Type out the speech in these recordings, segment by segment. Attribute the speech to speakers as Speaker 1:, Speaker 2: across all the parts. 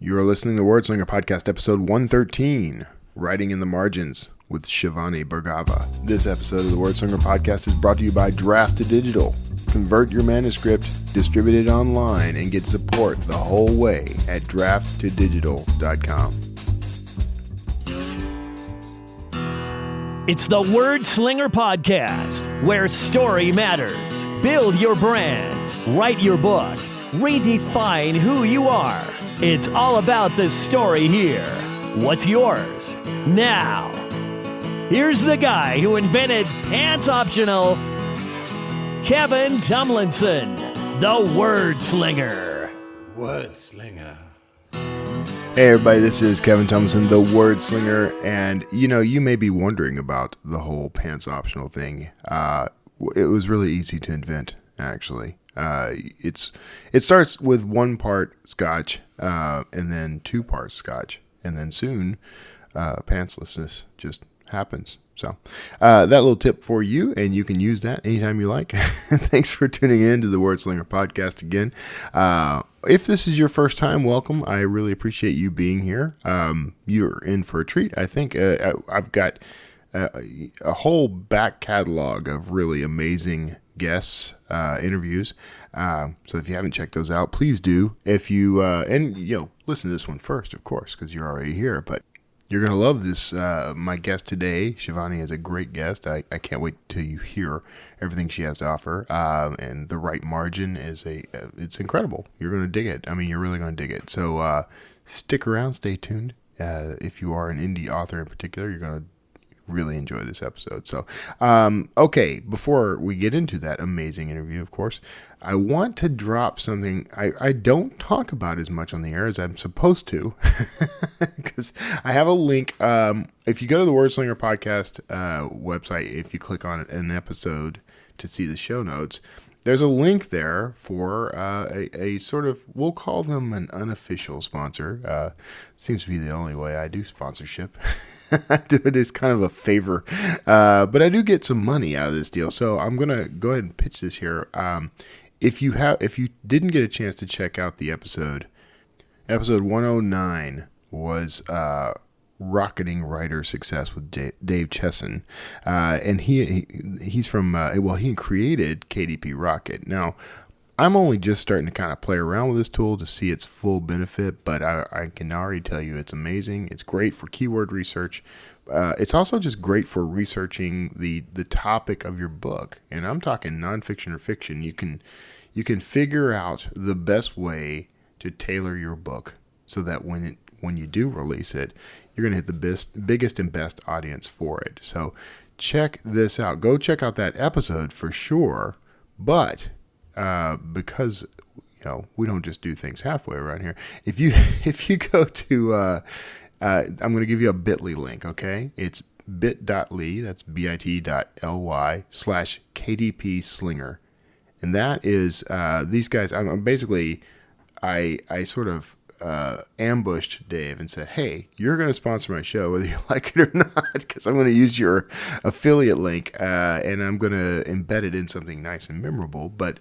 Speaker 1: You are listening to Wordslinger Podcast, episode 113, Writing in the Margins with Shivani Bhargava. This episode of the Wordslinger Podcast is brought to you by Draft to Digital. Convert your manuscript, distribute it online, and get support the whole way at drafttodigital.com.
Speaker 2: It's the Wordslinger Podcast, where story matters. Build your brand, write your book, redefine who you are. It's all about the story here. What's yours? Now, here's the guy who invented Pants Optional, Kevin Tomlinson, the Wordslinger.
Speaker 3: Wordslinger.
Speaker 1: Hey everybody, this is Kevin Tomlinson, the Wordslinger, and you may be wondering about the whole Pants Optional thing. It was really easy to invent, actually. It starts with 1 part Scotch, and then 2 parts Scotch, and then soon, pantslessness just happens. So, that little tip for you, and you can use that anytime you like. Thanks for tuning in to the Wordslinger Podcast again. If this is your first time, welcome. I really appreciate you being here. You're in for a treat. I think I've got a whole back catalog of really amazing guests, interviews. So if you haven't checked those out, please do. If you, listen to this one first, of course, because you're already here, but you're going to love this. My guest today, Shivani, is a great guest. I can't wait till you hear everything she has to offer. And The Right Margin is it's incredible. You're going to dig it. I mean, you're really going to dig it. So, stick around, stay tuned. If you are an indie author in particular, you're going to really enjoy this episode. So, okay, before we get into that amazing interview, of course, I want to drop something I don't talk about as much on the air as I'm supposed to, because I have a link. If you go to the Wordslinger Podcast website, if you click on an episode to see the show notes, there's a link there for a sort of, we'll call them an unofficial sponsor. Seems to be the only way I do sponsorship. I do it as kind of a favor, but I do get some money out of this deal. So I'm going to go ahead and pitch this here. If you didn't get a chance to check out the episode 109 was Rocketing Writer Success with Dave Chesson, and he's from he created KDP Rocket. Now, I'm only just starting to kind of play around with this tool to see its full benefit, but I can already tell you it's amazing. It's great for keyword research. It's also just great for researching the topic of your book, and I'm talking nonfiction or fiction. You can figure out the best way to tailor your book so that when you do release it, you're going to hit the biggest and best audience for it. So check this out. Go check out that episode for sure, but because we don't just do things halfway around here. If you go to I'm going to give you a bit.ly link, okay? It's bit.ly, that's bit.ly/KDP Slinger. And that is these guys. I'm basically I sort of ambushed Dave and said, hey, you're going to sponsor my show whether you like it or not, because I'm going to use your affiliate link and I'm going to embed it in something nice and memorable. But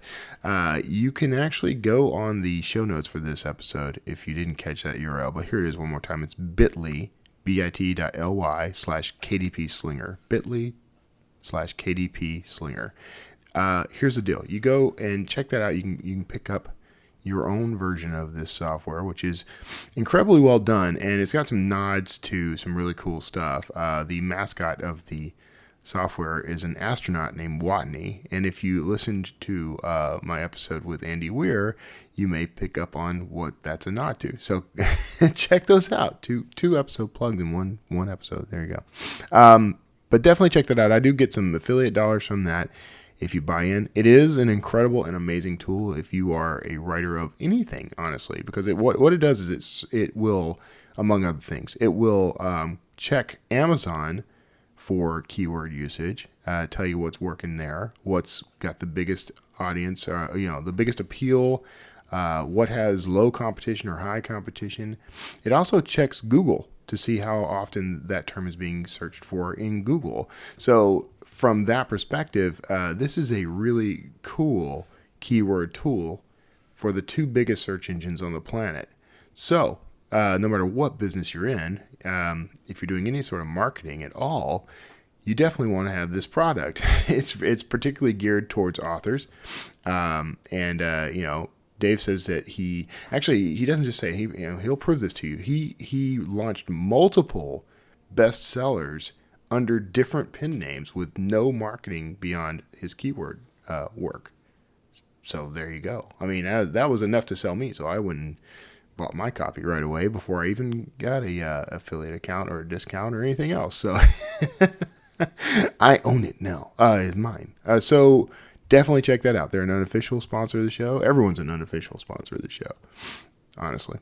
Speaker 1: you can actually go on the show notes for this episode if you didn't catch that URL. But here it is one more time. It's bit.ly, bit.ly/KDP Slinger, bit.ly/KDP Slinger. Here's the deal. You go and check that out. You can pick up your own version of this software, which is incredibly well done, and it's got some nods to some really cool stuff. The mascot of the software is an astronaut named Watney, and if you listened to my episode with Andy Weir, you may pick up on what that's a nod to. So check those out. Two episode plugs in one episode. There you go. But definitely check that out. I do get some affiliate dollars from that. If you buy in, it is an incredible and amazing tool if you are a writer of anything, honestly, because what it does is it will, among other things, it will check Amazon for keyword usage, tell you what's working there, what's got the biggest audience, the biggest appeal, what has low competition or high competition. It also checks Google to see how often that term is being searched for in Google. So from that perspective, this is a really cool keyword tool for the 2 biggest search engines on the planet. So no matter what business you're in, if you're doing any sort of marketing at all, you definitely want to have this product. It's particularly geared towards authors, Dave says that he doesn't just say he'll prove this to you. He launched multiple bestsellers under different pen names with no marketing beyond his keyword work. So there you go. I mean, that was enough to sell me. So I went and bought my copy right away before I even got a affiliate account or a discount or anything else. So I own it now. It's mine. So definitely check that out. They're an unofficial sponsor of the show. Everyone's an unofficial sponsor of the show, honestly.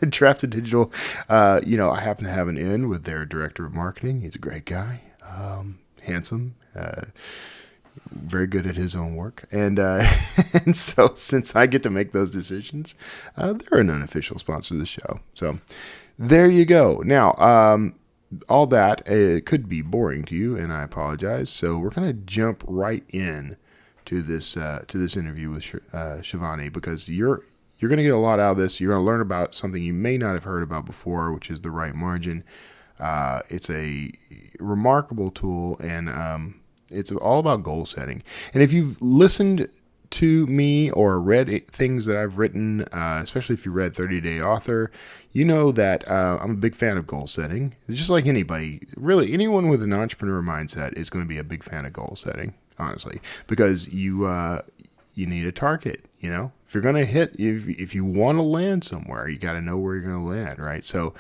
Speaker 1: Drafted Digital, I happen to have an in with their director of marketing. He's a great guy, handsome, very good at his own work. And and so since I get to make those decisions, they're an unofficial sponsor of the show. So there you go. Now, all that it could be boring to you, and I apologize. So we're going to jump right in to this interview with Shivani, because you're going to get a lot out of this. You're going to learn about something you may not have heard about before, which is the right margin. It's a remarkable tool, and it's all about goal setting. And if you've listened to me or read things that I've written, especially if you read 30-Day Author, you know that I'm a big fan of goal setting. Just like anybody, really anyone with an entrepreneur mindset is going to be a big fan of goal setting, honestly, because you need a target. If you're going to hit, if you want to land somewhere, you got to know where you're going to land, right? So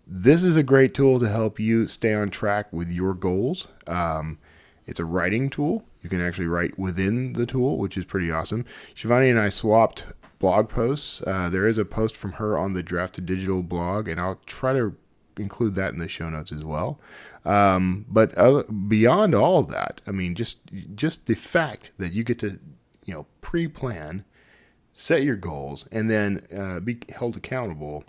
Speaker 1: this is a great tool to help you stay on track with your goals. It's a writing tool. You can actually write within the tool, which is pretty awesome. Shivani and I swapped blog posts. There is a post from her on the Drafted Digital blog, and I'll try to include that in the show notes as well. But beyond all of that, I mean, just the fact that you get to, pre-plan, set your goals, and then be held accountable,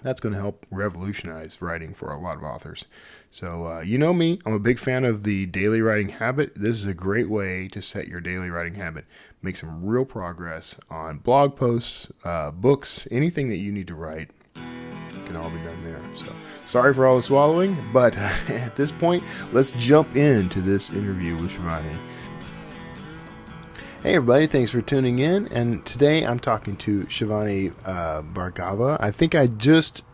Speaker 1: that's going to help revolutionize writing for a lot of authors. So, me, I'm a big fan of the daily writing habit. This is a great way to set your daily writing habit. Make some real progress on blog posts, books, anything that you need to write can all be done there. So, sorry for all the swallowing, but at this point, let's jump into this interview with Shivani. Hey everybody, thanks for tuning in, and today I'm talking to Shivani Bhargava. I think I just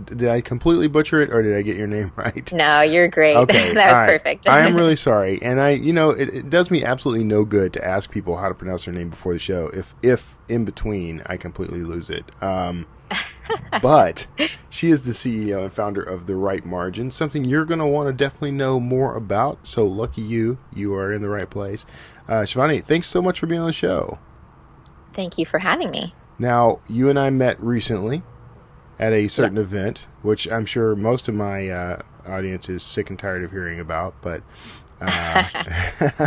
Speaker 1: did I completely butcher it, or did I get your name right?
Speaker 3: No, you're great.
Speaker 1: Okay,
Speaker 3: that was perfect.
Speaker 1: I am really sorry, and it does me absolutely no good to ask people how to pronounce their name before the show if in between I completely lose it. But she is the CEO and founder of The Right Margin, something you're going to want to definitely know more about. So lucky you are in the right place. Shivani, thanks so much for being on the show.
Speaker 3: Thank you for having me.
Speaker 1: Now, you and I met recently at a certain event, which I'm sure most of my audience is sick and tired of hearing about, but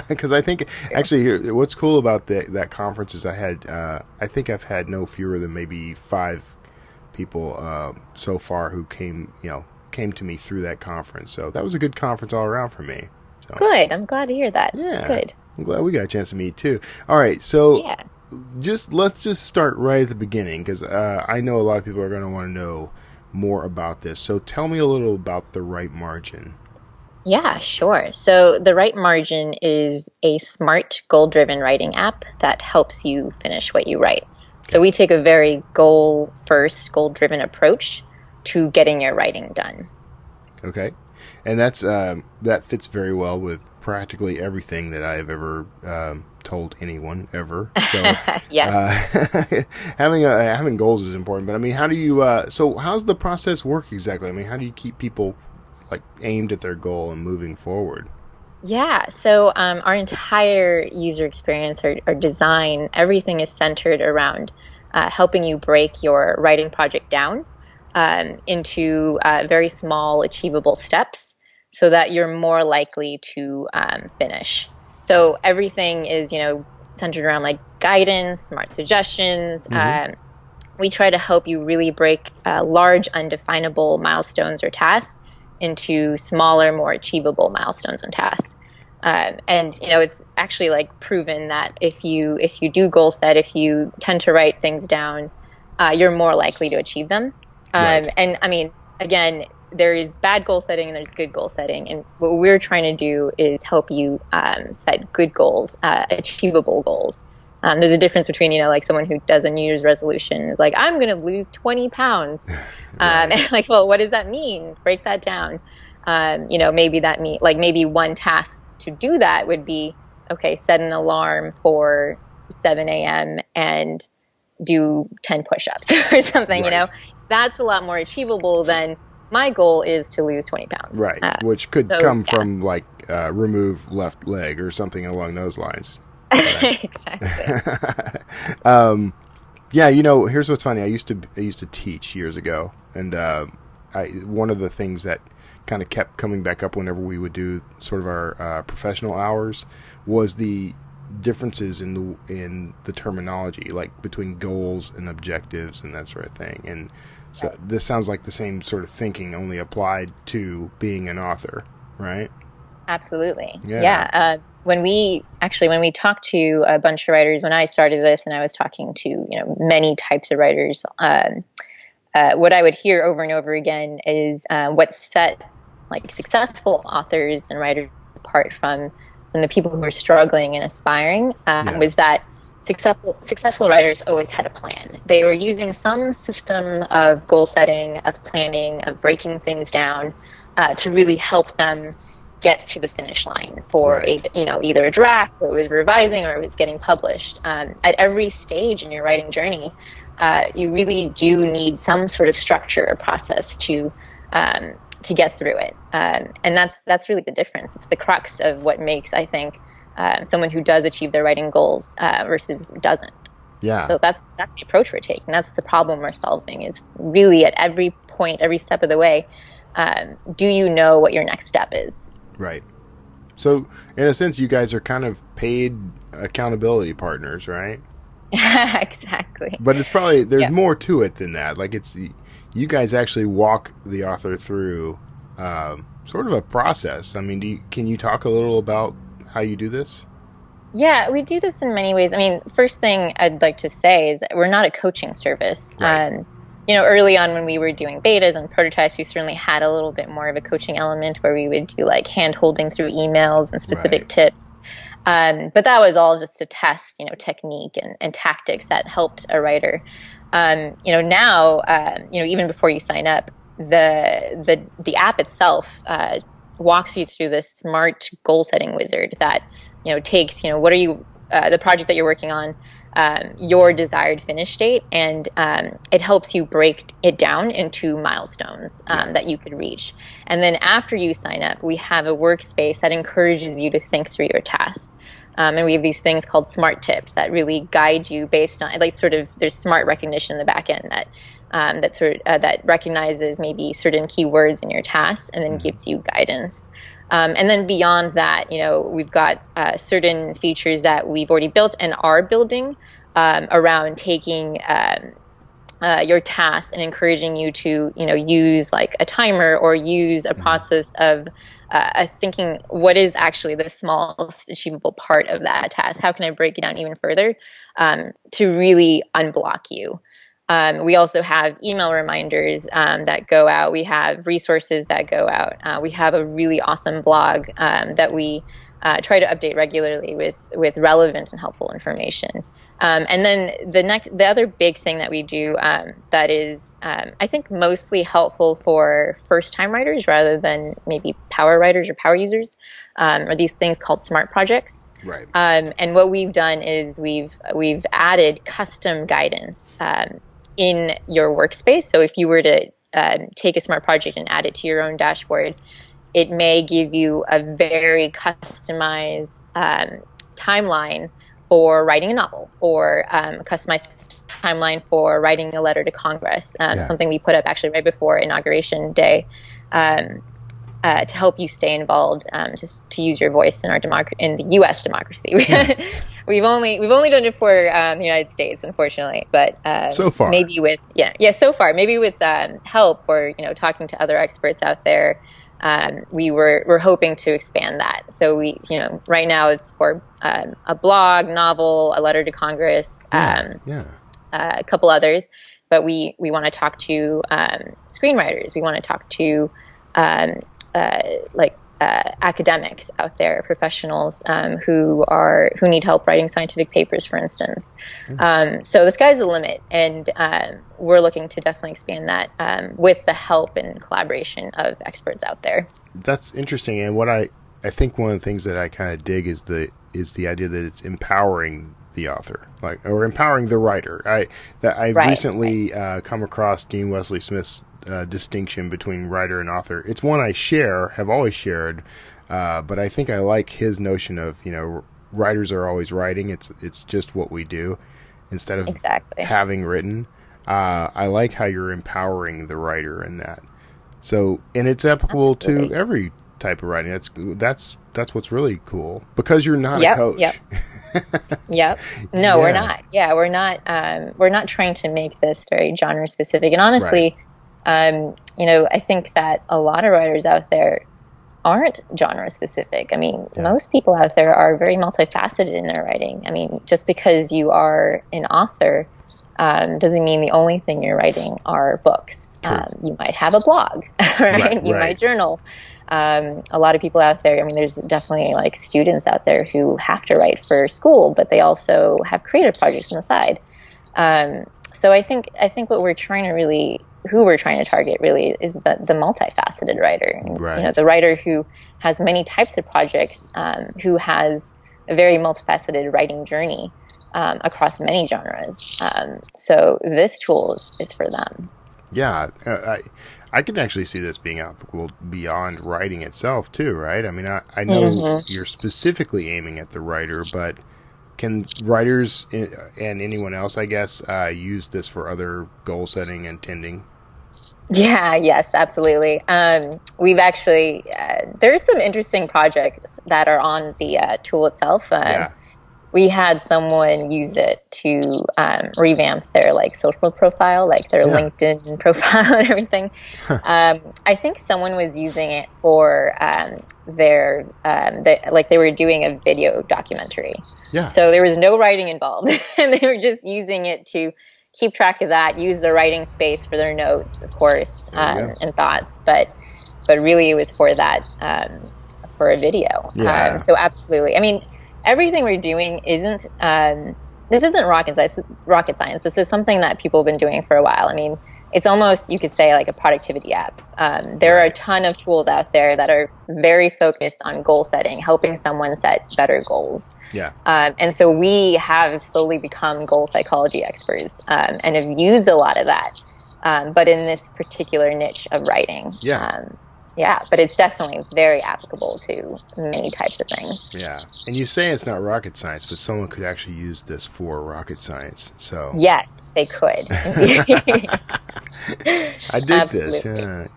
Speaker 1: because I think actually what's cool about that conference is I think I've had no fewer than maybe 5 people so far who came to me through that conference. So that was a good conference all around for me. So,
Speaker 3: good. I'm glad to hear that.
Speaker 1: Yeah.
Speaker 3: Good.
Speaker 1: I'm glad we got a chance to meet too. All right. So
Speaker 3: yeah.
Speaker 1: let's just start right at the beginning, because I know a lot of people are going to want to know more about this. So tell me a little about The Right Margin.
Speaker 3: Yeah, sure. So The Right Margin is a smart, goal-driven writing app that helps you finish what you write. So we take a very goal-first, goal-driven approach to getting your writing done.
Speaker 1: Okay. And that fits very well with practically everything that I've ever told anyone ever. So,
Speaker 3: yes.
Speaker 1: Having goals is important. But I mean, how do you? So how's the process work exactly? I mean, how do you keep people aimed at their goal and moving forward?
Speaker 3: Yeah. So our entire user experience, our design, everything is centered around helping you break your writing project down into very small, achievable steps, so that you're more likely to finish. So everything is, centered around guidance, smart suggestions. Mm-hmm. We try to help you really break large, undefinable milestones or tasks into smaller, more achievable milestones and tasks. And it's actually proven that if you do goal set, if you tend to write things down you're more likely to achieve them.
Speaker 1: Right.
Speaker 3: And I mean, again, there is bad goal setting and there's good goal setting. And what we're trying to do is help you set good goals, achievable goals. There's a difference between, like someone who does a New Year's resolution is like, I'm going to lose 20 pounds.
Speaker 1: Right.
Speaker 3: And like, well, what does that mean? Break that down. Maybe that maybe one task to do that would be, okay, set an alarm for 7 a.m. and do 10 push-ups or something,
Speaker 1: Right.
Speaker 3: That's a lot more achievable than my goal is to lose 20 pounds.
Speaker 1: Right. Which could come from like remove left leg or something along those lines. Right.
Speaker 3: Exactly.
Speaker 1: Here's what's funny. I used to teach years ago, and one of the things that kind of kept coming back up whenever we would do sort of our professional hours was the differences in the terminology, like between goals and objectives and that sort of thing. And so this sounds like the same sort of thinking, only applied to being an author, right?
Speaker 3: Absolutely.
Speaker 1: Yeah.
Speaker 3: When we talked to a bunch of writers, when I started this and I was talking to, many types of writers, what I would hear over and over again is what set like successful authors and writers apart from the people who are struggling and aspiring was that successful writers always had a plan. They were using some system of goal setting, of planning, of breaking things down to really help them get to the finish line for either a draft, or it was revising, or it was getting published. At every stage in your writing journey, you really do need some sort of structure or process to get through it. And that's really the difference. It's the crux of what makes, I think, someone who does achieve their writing goals versus doesn't.
Speaker 1: Yeah.
Speaker 3: So that's the approach we're taking. That's the problem we're solving, is really at every point, every step of the way, do you know what your next step is?
Speaker 1: Right. So in a sense, you guys are kind of paid accountability partners, right?
Speaker 3: Exactly.
Speaker 1: But it's probably, there's more to it than that. Like you guys actually walk the author through sort of a process. I mean, can you talk a little about how you do this?
Speaker 3: Yeah, we do this in many ways. I mean, first thing I'd like to say is that we're not a coaching service.
Speaker 1: Right.
Speaker 3: Early on when we were doing betas and prototypes, we certainly had a little bit more of a coaching element where we would do like hand-holding through emails and specific tips. But that was all just to test, technique and tactics that helped a writer. Now, even before you sign up, the app itself walks you through this smart goal setting wizard that, takes, what are you, the project that you're working on, your desired finish date, and it helps you break it down into milestones that you could reach. And then after you sign up, we have a workspace that encourages you to think through your tasks. And we have these things called smart tips that really guide you based on, like, sort of, there's smart recognition in the back end that recognizes maybe certain keywords in your tasks and then gives you guidance. And then beyond that, we've got certain features that we've already built and are building around taking your tasks and encouraging you to, use like a timer or use a process of thinking what is actually the smallest achievable part of that task. How can I break it down even further to really unblock you? We also have email reminders that go out. We have resources that go out. We have a really awesome blog that we try to update regularly with relevant and helpful information. And then the other big thing that we do that is, I think, mostly helpful for first-time writers rather than maybe power writers or power users, are these things called smart projects.
Speaker 1: Right.
Speaker 3: And what we've done is we've added custom guidance in your workspace. So if you were to take a smart project and add it to your own dashboard, it may give you a very customized timeline for writing a novel, or a customized timeline for writing a letter to Congress, something we put up actually right before Inauguration Day, to help you stay involved, just to use your voice in our in the U.S. democracy. We've only done it for the United States, unfortunately, but
Speaker 1: so far,
Speaker 3: maybe with so far, maybe with help or talking to other experts out there, we're hoping to expand that. So we right now it's for a blog, novel, a letter to Congress, a couple others. but we want to talk to screenwriters. We want to talk to academics out there, professionals who need help writing scientific papers, for instance. So the sky's the limit, and we're looking to definitely expand that with the help and collaboration of experts out there.
Speaker 1: That's interesting, and what I think one of the things that I kind of dig is the idea that it's empowering the author, or empowering the writer. I've recently come across Dean Wesley Smith's distinction between writer and author. It's one I have always shared, but I think I like his notion of, writers are always writing. It's just what we do instead of having written. I like how you're empowering the writer in that. So, and it's applicable to every type of writing. That's what's really cool, because you're not a coach.
Speaker 3: Yep. No, we're not. Yeah, we're not trying to make this very genre specific. And honestly, I think that a lot of writers out there aren't genre specific. I mean, most people out there are very multifaceted in their writing. I mean, just because you are an author doesn't mean the only thing you're writing are books. You might have a blog, right? You might journal. A lot of people out there, I mean, there's definitely students out there who have to write for school, but they also have creative projects on the side. So I think what we're trying to who we're trying to target really is the multifaceted writer. The writer who has many types of projects, who has a very multifaceted writing journey across many genres. So this tool is for them.
Speaker 1: Yeah, I can actually see this being applicable beyond writing itself too, right? I mean, I know you're specifically aiming at the writer, but can writers and anyone else, I guess, use this for other goal setting and tending?
Speaker 3: Yeah, yes, absolutely. We've actually, there's some interesting projects that are on the tool itself. We had someone use it to revamp their social profile, their LinkedIn profile and everything. I think someone was using it for they were doing a video documentary. Yeah. So there was no writing involved, and they were just using it to keep track of that, use the writing space for their notes, of course, and thoughts. But really, it was for that for a video.
Speaker 1: Yeah.
Speaker 3: So absolutely, I mean, everything we're doing isn't this isn't rocket science. This is something that people have been doing for a while. I mean, it's almost, you could say, like a productivity app. There are a ton of tools out there that are very focused on goal setting, helping someone set better goals.
Speaker 1: Yeah.
Speaker 3: And so we have slowly become goal psychology experts and have used a lot of that, but in this particular niche of writing. Yeah, but it's definitely very applicable to many types of things.
Speaker 1: Yeah, and you say it's not rocket science, but someone could actually use this for rocket science. So
Speaker 3: yes, they could.
Speaker 1: I dig this.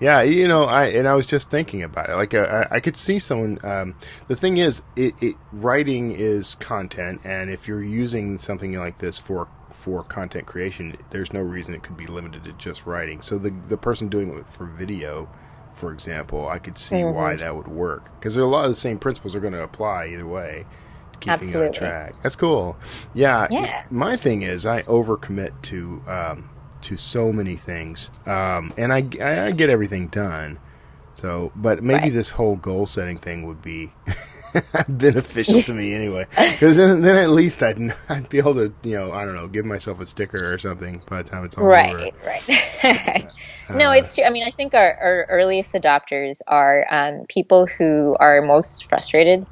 Speaker 1: Yeah. You know, I was just thinking about it. Like, I could see someone. The thing is, writing is content, and if you're using something like this for content creation, there's no reason it could be limited to just writing. So the person doing it for video, for example, I could see why that would work, because a lot of the same principles are going to apply either way to keeping you on track. That's cool. Yeah. My thing is, I overcommit to so many things, and I get everything done. So, but maybe this whole goal setting thing would be beneficial to me anyway, because then at least I'd be able to, I don't know, give myself a sticker or something by the time it's all over.
Speaker 3: Right. No, it's true. I mean, I think our earliest adopters are people who are most frustrated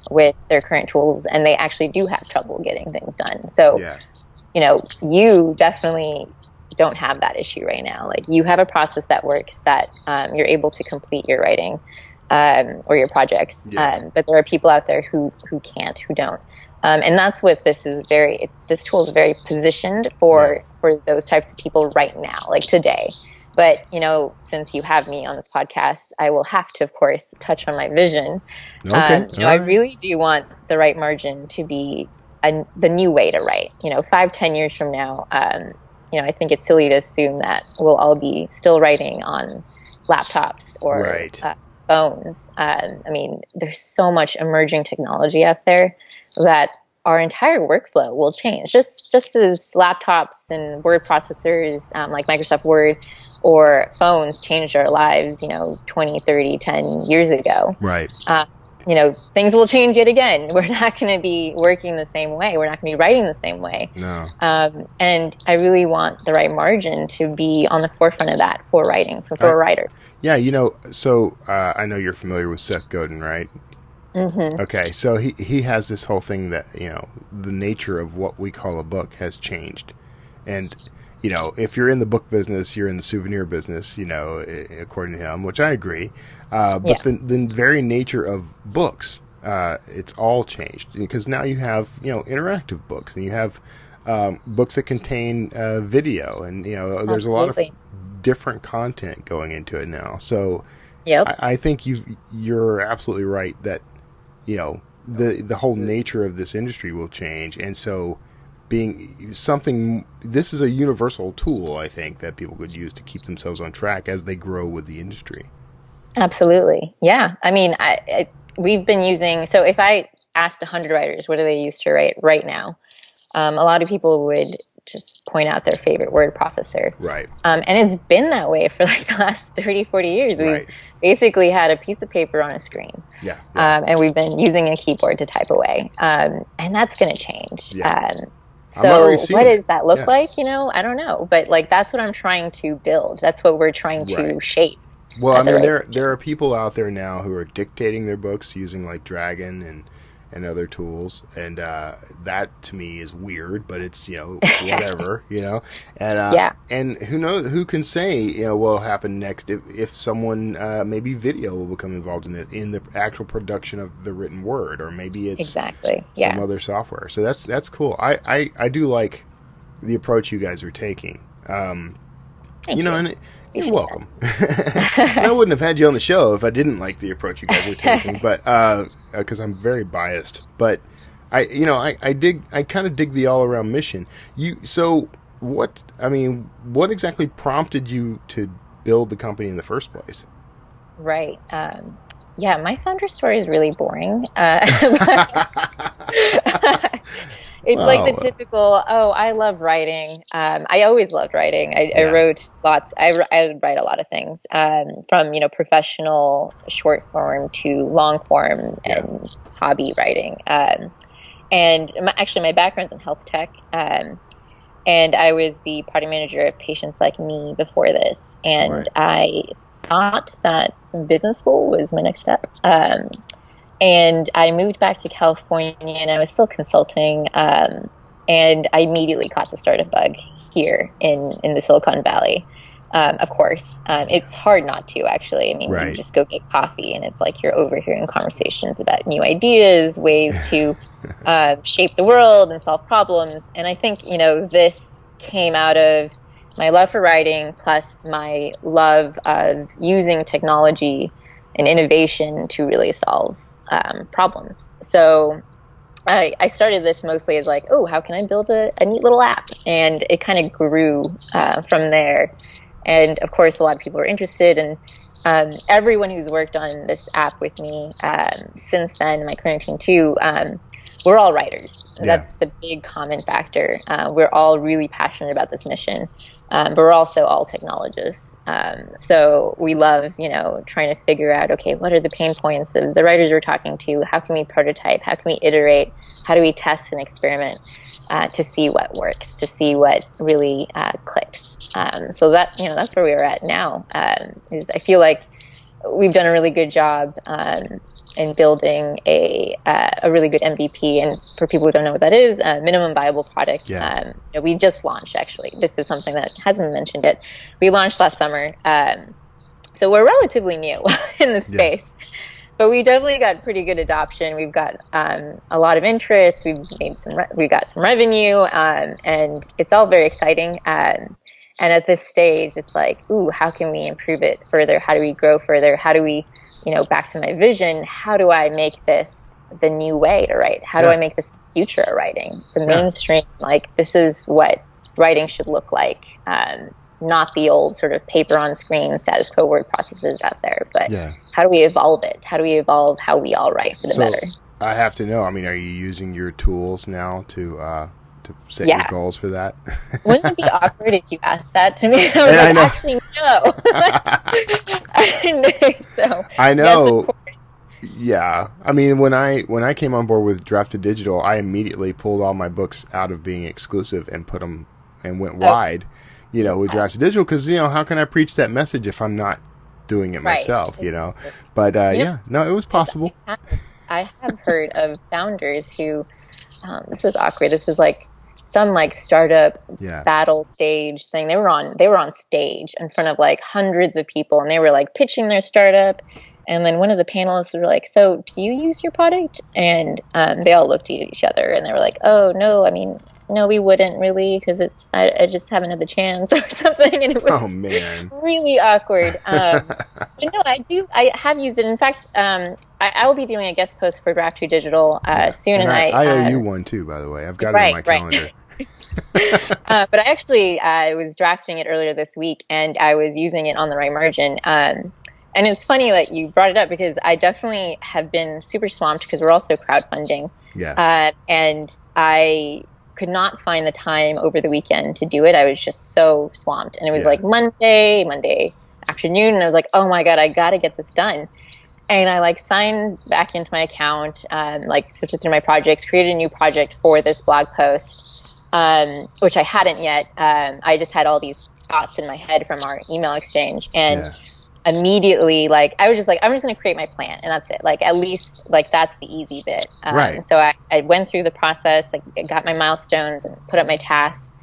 Speaker 3: with their current tools, and they actually do have trouble getting things done. So, you definitely don't have that issue right now. Like, you have a process that works, that you're able to complete your writing or your projects. But there are people out there who can't, who don't. And that's what this is this tool is very positioned for those types of people right now, like today. But, since you have me on this podcast, I will have to, of course, touch on my vision.
Speaker 1: Okay.
Speaker 3: I really do want the right margin to be the new way to write. 5-10 years from now, I think it's silly to assume that we'll all be still writing on laptops or phones. I mean, there's so much emerging technology out there that our entire workflow will change. Just as laptops and word processors like Microsoft Word or phones changed our lives, 20, 30, 10 years ago.
Speaker 1: Right.
Speaker 3: Things will change yet again. We're not going to be working the same way. We're not going to be writing the same way.
Speaker 1: No.
Speaker 3: And I really want the right margin to be on the forefront of that for writing, for a writer.
Speaker 1: Yeah, so I know you're familiar with Seth Godin, right?
Speaker 3: Mm-hmm.
Speaker 1: Okay, so he has this whole thing that, the nature of what we call a book has changed. And, if you're in the book business, you're in the souvenir business, according to him, which I agree. But the very nature of books, it's all changed. Because now you have, interactive books, and you have books that contain video. And, there's a lot of different content going into it now. So I think you're absolutely right that, the whole nature of this industry will change. And so this is a universal tool, I think, that people could use to keep themselves on track as they grow with the industry.
Speaker 3: Absolutely. Yeah. I mean, we've been using, so if I asked 100 writers, what do they use to write right now? A lot of people would just point out their favorite word processor.
Speaker 1: Right.
Speaker 3: And it's been that way for like the last 30, 40 years. We've basically had a piece of paper on a screen.
Speaker 1: Yeah.
Speaker 3: And we've been using a keyboard to type away. And that's going to change.
Speaker 1: Yeah.
Speaker 3: So what does that look like? I don't know. But like, that's what I'm trying to build. That's what we're trying to shape.
Speaker 1: Well, I mean, there are people out there now who are dictating their books using like Dragon and other tools, and that to me is weird, but it's whatever, and who knows, who can say what will happen next if someone maybe video will become involved in the actual production of the written word, or maybe it's some other software. So that's cool. I do like the approach you guys are taking.
Speaker 3: Thank you.
Speaker 1: And you're welcome. I wouldn't have had you on the show if I didn't like the approach you guys are taking, but because I'm very biased. But I kind of dig the all around mission. What exactly prompted you to build the company in the first place?
Speaker 3: Right. My founder story is really boring. It's like the typical, I love writing. I always loved writing. I wrote lots. I write a lot of things, from, professional short form to long form and hobby writing. And my background's in health tech. And I was the product manager at Patients Like Me before this. And I thought that business school was my next step. And I moved back to California, and I was still consulting. And I immediately caught the startup bug here in the Silicon Valley. Of course, it's hard not to, actually. I mean, you just go get coffee, and it's like you're overhearing conversations about new ideas, ways to shape the world and solve problems. And I think, this came out of my love for writing, plus my love of using technology and innovation to really solve problems. So I started this mostly as like, how can I build a neat little app? And it kind of grew from there. And of course, a lot of people are interested. And everyone who's worked on this app with me since then, my current team too, we're all writers. That's the big common factor. We're all really passionate about this mission, but we're also all technologists. So we love, trying to figure out, okay, what are the pain points of the writers we're talking to? How can we prototype? How can we iterate? How do we test and experiment to see what works, to see what really clicks? So that's where we are at now. Is I feel like we've done a really good job in building a really good MVP. And for people who don't know what that is, minimum viable product. We just launched, actually. This is something that hasn't been mentioned yet. We launched last summer. So we're relatively new in the space. But we definitely got pretty good adoption. We've got a lot of interest. We've got some revenue, and it's all very exciting. And at this stage, it's like, how can we improve it further? How do we grow further? How do we, back to my vision, how do I make this the new way to write? How do I make this future of writing? The mainstream, like, this is what writing should look like. Not the old sort of paper on screen status quo word processors out there, but how do we evolve it? How do we evolve how we all write for the better?
Speaker 1: I have to know. I mean, are you using your tools now to set your goals for that?
Speaker 3: Wouldn't it be awkward if you asked that to me? I was like, actually, no. So,
Speaker 1: I know.
Speaker 3: Yes,
Speaker 1: yeah. I mean, when I came on board with Drafted Digital, I immediately pulled all my books out of being exclusive and put them and went wide, with Drafted Digital, because, how can I preach that message if I'm not doing it myself, But, no, it was possible.
Speaker 3: I have heard of founders who, this was awkward. This was like some like startup battle stage thing. They were on stage in front of like hundreds of people, and they were like pitching their startup. And then one of the panelists were like, "So, do you use your product?" And they all looked at each other, and they were like, "Oh no, I mean, no, we wouldn't really, because I just haven't had the chance," or something. And it was really awkward. But no, I have used it. In fact, I will be doing a guest post for Drafted Digital soon, and
Speaker 1: I owe you one too, by the way. I've got it on my calendar.
Speaker 3: But I was drafting it earlier this week, and I was using it on the right margin. And it's funny that you brought it up, because I definitely have been super swamped, because we're also crowdfunding.
Speaker 1: Yeah.
Speaker 3: And I could not find the time over the weekend to do it. I was just so swamped. And it was like Monday afternoon, and I was like, oh my God, I got to get this done. And I like signed back into my account, switched through my projects, created a new project for this blog post, which I hadn't yet. I just had all these thoughts in my head from our email exchange. And immediately, I was just like, I'm just going to create my plan, and that's it. At least, that's the easy bit.
Speaker 1: Right.
Speaker 3: So I went through the process, I got my milestones and put up my tasks,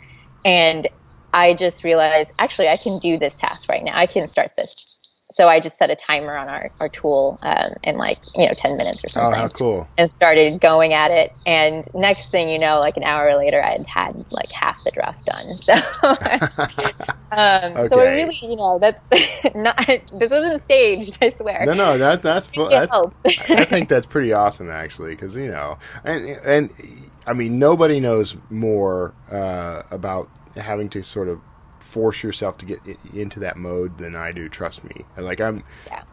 Speaker 3: and I just realized, actually, I can do this task right now. I can start this. So I just set a timer on our tool in 10 minutes or something.
Speaker 1: Oh, how cool.
Speaker 3: And started going at it. And next thing you know, an hour later, I had half the draft done. So, so it really, that's not, this wasn't staged, I swear.
Speaker 1: No, that's I think that's pretty awesome, actually, because, and I mean, nobody knows more about having to sort of force yourself to get into that mode than I do, trust me. I'm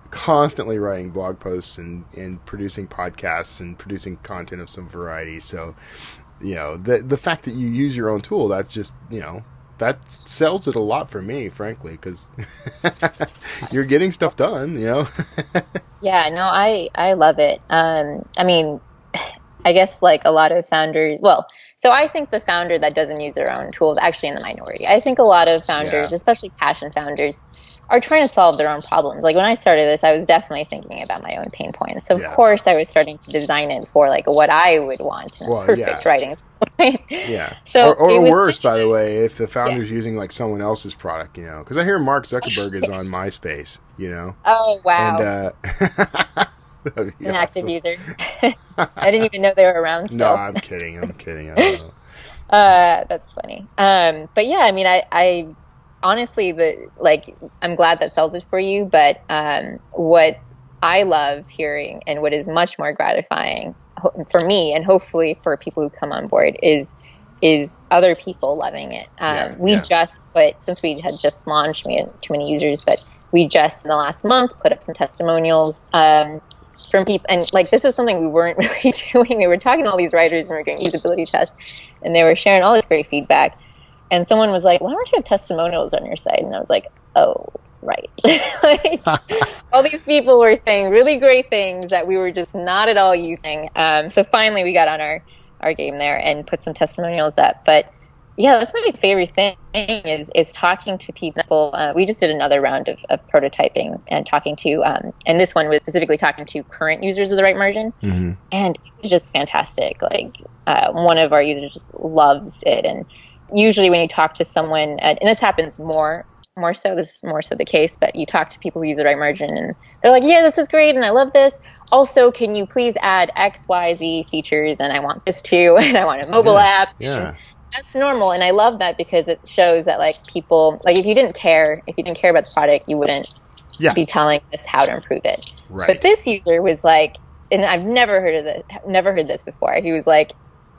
Speaker 1: constantly writing blog posts and producing podcasts and producing content of some variety. So, the fact that you use your own tool, that's just, that sells it a lot for me, frankly, because you're getting stuff done,
Speaker 3: Yeah, no, I love it. I mean, I guess a lot of founders, so I think the founder that doesn't use their own tool is actually in the minority. I think a lot of founders, especially passion founders, are trying to solve their own problems. When I started this, I was definitely thinking about my own pain points. So of course I was starting to design it for what I would want in a perfect writing point.
Speaker 1: Yeah.
Speaker 3: So
Speaker 1: or worse, by the way, if the founder's using someone else's product, because I hear Mark Zuckerberg is on MySpace,
Speaker 3: Oh, wow.
Speaker 1: And,
Speaker 3: an awesome. Active user. I didn't even know they were around still.
Speaker 1: No, I'm kidding. I don't know.
Speaker 3: That's funny. But yeah, I mean, I honestly, I'm glad that sells it for you. But what I love hearing, and what is much more gratifying for me, and hopefully for people who come on board, is other people loving it. Just put, since we had just launched, we had too many users, but we just in the last month put up some testimonials from people, and this is something we weren't really doing. We were talking to all these writers, and we were doing usability tests, and they were sharing all this great feedback. And someone was like, "Why don't you have testimonials on your site?" And I was like, "Oh, right." All these people were saying really great things that we were just not at all using. So finally, we got on our game there and put some testimonials up. But yeah, that's my favorite thing is talking to people. We just did another round of prototyping and talking to, and this one was specifically talking to current users of the right margin.
Speaker 1: Mm-hmm.
Speaker 3: And it was just fantastic. One of our users just loves it. And usually when you talk to someone, and this happens more so, this is more so the case, but you talk to people who use the right margin and they're like, yeah, this is great and I love this. Also, can you please add X, Y, Z features? And I want this too. And I want a mobile app.
Speaker 1: Yeah.
Speaker 3: That's normal, and I love that because it shows that people, if you didn't care about the product, you wouldn't be telling us how to improve it.
Speaker 1: Right.
Speaker 3: But this user was like, and I've never heard this before. He was like,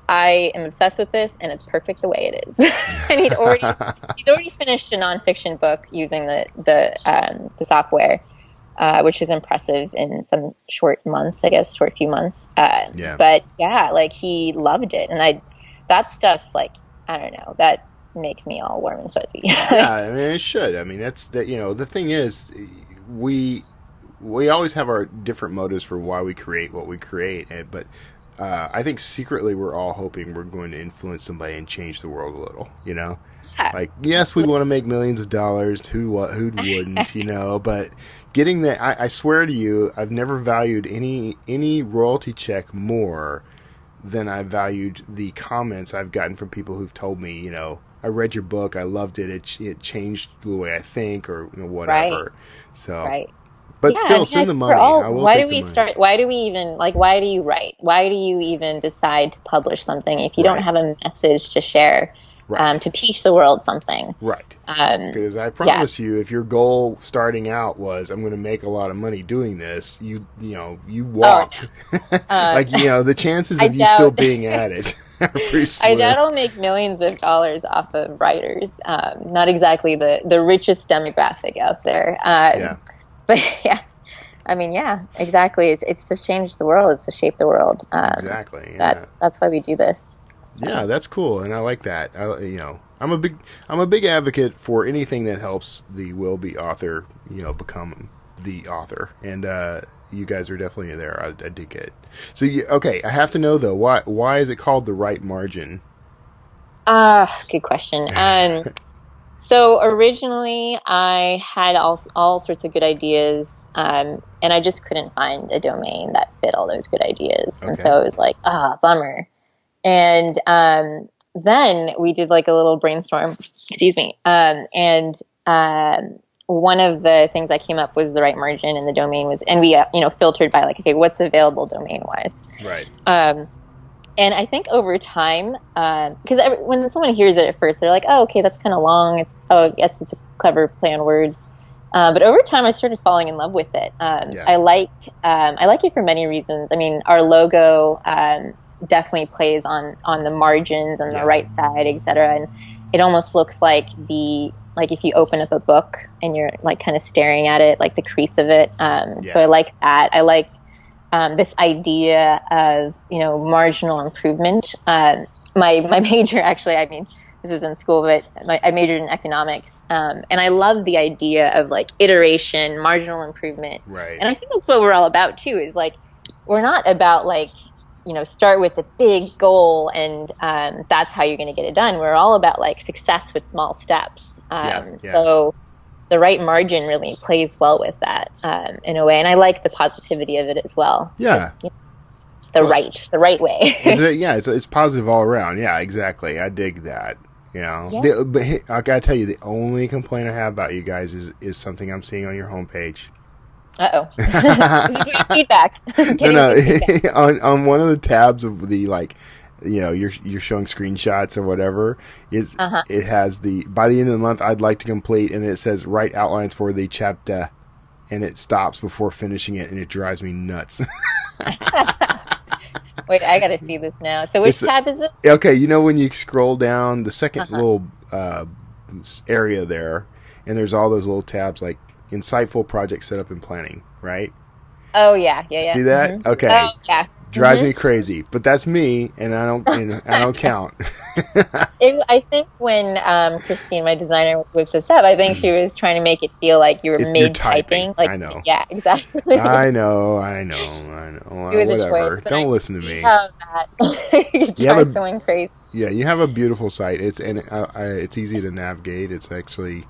Speaker 3: I am obsessed with this, and it's perfect the way it is. And he's already finished a nonfiction book using the software, which is impressive in some short few months.
Speaker 1: Yeah.
Speaker 3: But yeah, like he loved it. And that stuff, like, I don't know, that makes me all warm and fuzzy.
Speaker 1: Yeah, I mean, it should. I mean, that's that. The thing is, we always have our different motives for why we create what we create, but I think secretly we're all hoping we're going to influence somebody and change the world a little.
Speaker 3: Yeah.
Speaker 1: Like, yes, we want to make millions of dollars. Who wouldn't? But getting that, I swear to you, I've never valued any royalty check more than I valued the comments I've gotten from people who've told me, I read your book, I loved it, it changed the way I think, or whatever.
Speaker 3: Right.
Speaker 1: So,
Speaker 3: right.
Speaker 1: But
Speaker 3: yeah,
Speaker 1: still, send the money.
Speaker 3: Why do we start? Why do we even why do you write? Why do you even decide to publish something if you don't have a message to share?
Speaker 1: Right.
Speaker 3: To teach the world something.
Speaker 1: Right. Because I promise you, if your goal starting out was, I'm going to make a lot of money doing this, you walked. The chances of you still being at it are pretty slim.
Speaker 3: I doubt I'll make millions of dollars off of writers. Not exactly the richest demographic out there. But yeah. I mean, yeah, exactly. It's to change the world. It's to shape the world.
Speaker 1: Exactly. Yeah.
Speaker 3: That's why we do this. So.
Speaker 1: Yeah, that's cool, and I like that. I'm a big advocate for anything that helps the will-be author, become the author, and you guys are definitely there. I dig it. So, okay, I have to know though, why is it called The Right Margin?
Speaker 3: Good question. So originally, I had all sorts of good ideas, and I just couldn't find a domain that fit all those good ideas, and so it was like, bummer. And then we did like a little brainstorm, and one of the things I came up was The Right Margin, and the domain was, and we filtered by like, okay, what's available domain wise,
Speaker 1: right?
Speaker 3: And I think over time, because when someone hears it at first, they're like, oh, okay, that's kind of long. I guess it's a clever play on words. But over time, I started falling in love with it. I like it for many reasons. I mean, our logo definitely plays on the margins and the right side, etc. And it almost looks like if you open up a book and you're like kind of staring at it, like the crease of it. So I like that. I like this idea of marginal improvement. My major, actually, I mean, this is in school, but I majored in economics, and I love the idea of like iteration, marginal improvement.
Speaker 1: Right.
Speaker 3: And I think that's what we're all about too. Is like we're not about like start with a big goal and that's how you're going to get it done. We're all about like success with small steps. So the right margin really plays well with that in a way, and I like the positivity of it as well.
Speaker 1: Yeah.
Speaker 3: Just, the right way.
Speaker 1: It's positive all around. Yeah, exactly. I dig that. But I gotta tell you, the only complaint I have about you guys is something I'm seeing on your homepage.
Speaker 3: Uh-oh. Feedback.
Speaker 1: Feedback. on one of the tabs of the you're showing screenshots or whatever. It has by the end of the month I'd like to complete, and it says write outlines for the chapter, and it stops before finishing it, and it drives me nuts.
Speaker 3: Wait, I gotta see this now. So which tab is it?
Speaker 1: Okay, when you scroll down the second little area there, and there's all those little tabs like insightful project setup and planning, right?
Speaker 3: Oh yeah.
Speaker 1: See that? Mm-hmm. Okay.
Speaker 3: Oh yeah.
Speaker 1: Drives me crazy, but that's me, and I don't count.
Speaker 3: I think when Christine, my designer, whipped this up, I think she was trying to make it feel like you were mid-typing. Like,
Speaker 1: I know.
Speaker 3: Yeah, exactly.
Speaker 1: I know.
Speaker 3: It was
Speaker 1: Whatever.
Speaker 3: a choice.
Speaker 1: Don't listen to me.
Speaker 3: You drive someone crazy.
Speaker 1: Yeah, you have a beautiful site. It's easy to navigate. It's actually,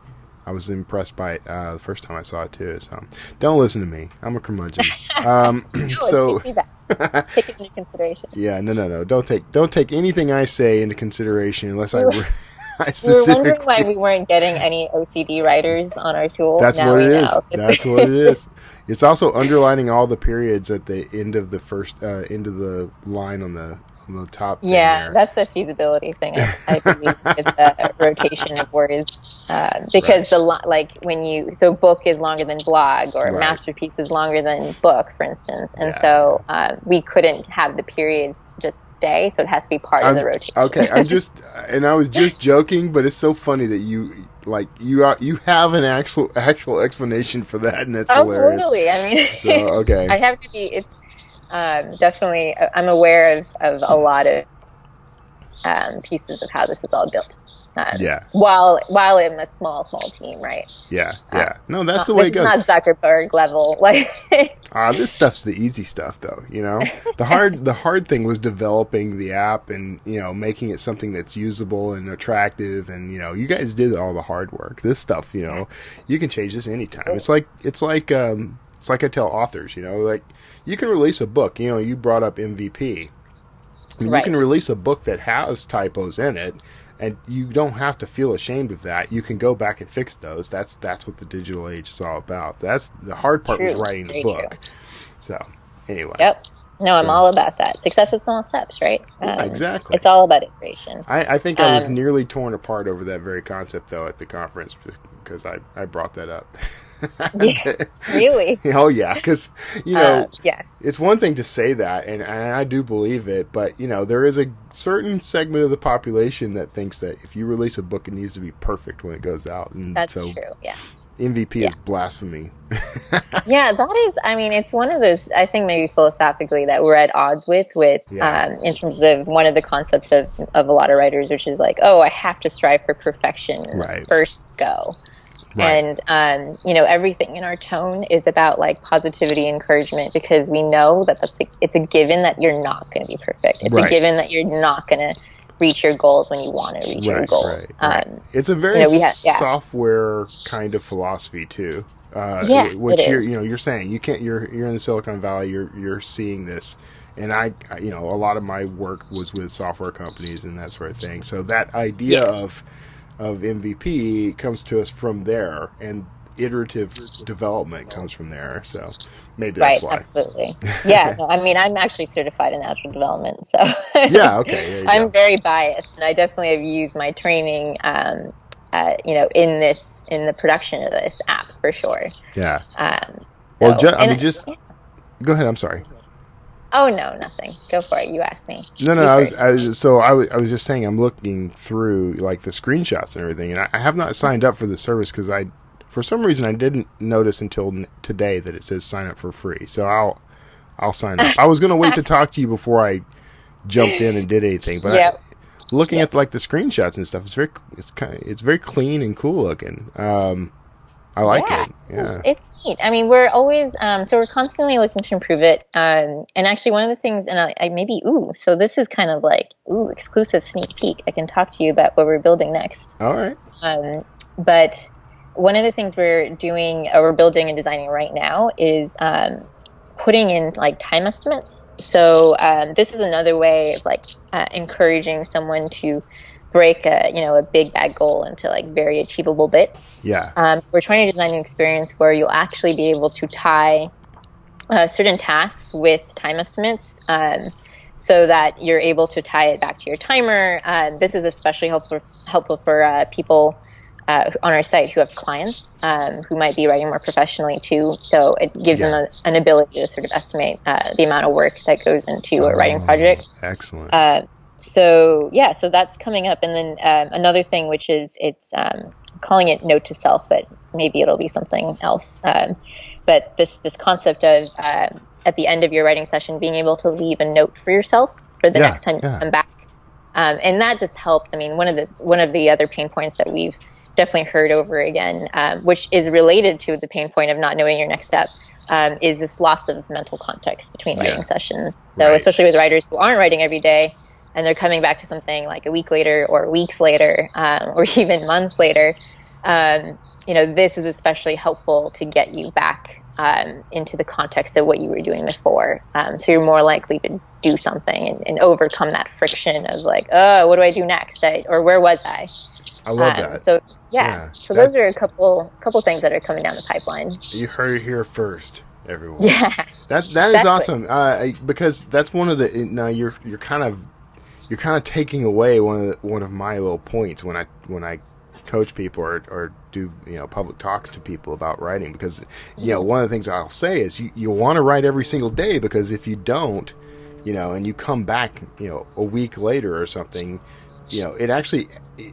Speaker 1: I was impressed by it the first time I saw it too. So don't listen to me. I'm a curmudgeon.
Speaker 3: No, feedback. Take it into consideration.
Speaker 1: Yeah, no. Don't take anything I say into consideration unless I specifically.
Speaker 3: We were wondering why we weren't getting any OCD writers on our tool.
Speaker 1: That's what it is. That's what it is. It's also underlining all the periods at the end of the first end of the line on the top.
Speaker 3: Yeah, that's a feasibility thing. I believe it's a rotation of words because book is longer than blog, or masterpiece is longer than book, for instance, and so we couldn't have the period just stay, so it has to be part of the rotation.
Speaker 1: Okay, I was just joking, but it's so funny that you like you have an actual explanation for that, and that's
Speaker 3: Oh,
Speaker 1: hilarious.
Speaker 3: totally. I mean,
Speaker 1: So okay,
Speaker 3: I have to be. It's definitely. I'm aware of a lot of pieces of how this is all built.
Speaker 1: Yeah.
Speaker 3: While I'm a small team, right?
Speaker 1: Yeah. No, that's the way it goes.
Speaker 3: Not Zuckerberg level, like.
Speaker 1: This stuff's the easy stuff, though. The hard thing was developing the app and making it something that's usable and attractive, and you guys did all the hard work. This stuff, you can change this anytime. It's like I tell authors, like you can release a book. You brought up MVP. You can release a book that has typos in it, and you don't have to feel ashamed of that. You can go back and fix those. That's what the digital age is all about. That's the hard part was writing the book. True. So anyway.
Speaker 3: Yep. No, I'm all about that. Success with small steps, right?
Speaker 1: Yeah, exactly.
Speaker 3: It's all about iteration.
Speaker 1: I think I was nearly torn apart over that very concept, though, at the conference because I brought that up.
Speaker 3: Yeah, really?
Speaker 1: Oh, yeah, because, it's one thing to say that, and I do believe it, but, there is a certain segment of the population that thinks that if you release a book, it needs to be perfect when it goes out. And
Speaker 3: that's true, yeah.
Speaker 1: MVP is blasphemy.
Speaker 3: Yeah, that is, it's one of those, I think maybe philosophically that we're at odds with in terms of one of the concepts of a lot of writers, which is like, oh, I have to strive for perfection first go. Right. And, everything in our tone is about like positivity, encouragement, because we know that it's a given that you're not going to be perfect. It's a given that you're not going to reach your goals when you want to reach your goals.
Speaker 1: Right. It's a very software kind of philosophy too. Which you're saying you're in the Silicon Valley, you're seeing this. And a lot of my work was with software companies and that sort of thing. So that idea of MVP comes to us from there, and iterative development comes from there. So maybe that's why.
Speaker 3: Absolutely. Yeah. I'm actually certified in agile development, so
Speaker 1: yeah. Okay.
Speaker 3: I'm very biased, and I definitely have used my training, in the production of this app for sure.
Speaker 1: Yeah. Go ahead. I'm sorry.
Speaker 3: Oh no, nothing. Go for it. You asked me.
Speaker 1: No. I was just saying I'm looking through like the screenshots and everything, and I have not signed up for the service because for some reason I didn't notice until today that it says sign up for free. So I'll sign up. I was going to wait to talk to you before I jumped in and did anything, but looking at like the screenshots and stuff, it's very clean and cool looking. I like it. Yeah,
Speaker 3: it's neat. We're always so we're constantly looking to improve it. And actually, one of the things, and so this is kind of like exclusive sneak peek. I can talk to you about what we're building next.
Speaker 1: All right.
Speaker 3: But one of the things we're doing, or we're building and designing right now, is putting in like time estimates. So this is another way of like encouraging someone to break a big bad goal into like very achievable bits.
Speaker 1: Yeah.
Speaker 3: We're trying to design an experience where you'll actually be able to tie certain tasks with time estimates, so that you're able to tie it back to your timer. This is especially helpful for people on our site who have clients who might be writing more professionally too. So it gives them an ability to sort of estimate the amount of work that goes into a writing project.
Speaker 1: Excellent.
Speaker 3: So that's coming up. And then another thing, which is it's calling it note to self, but maybe it'll be something else. But this concept of at the end of your writing session, being able to leave a note for yourself for the next time you come back. And that just helps. One of the other pain points that we've definitely heard over again, which is related to the pain point of not knowing your next step, is this loss of mental context between writing sessions. So especially with writers who aren't writing every day, and they're coming back to something like a week later or weeks later, or even months later, this is especially helpful to get you back into the context of what you were doing before. So you're more likely to do something and overcome that friction of like, oh, what do I do next? Or where was I?
Speaker 1: I love that.
Speaker 3: So those are a couple things that are coming down the pipeline.
Speaker 1: You heard it here first, everyone.
Speaker 3: Yeah,
Speaker 1: that is awesome. Because that's one of the you're kind of taking away one of my little points when I coach people or do public talks to people about writing, because one of the things I'll say is you want to write every single day, because if you don't, and you come back a week later or something, it actually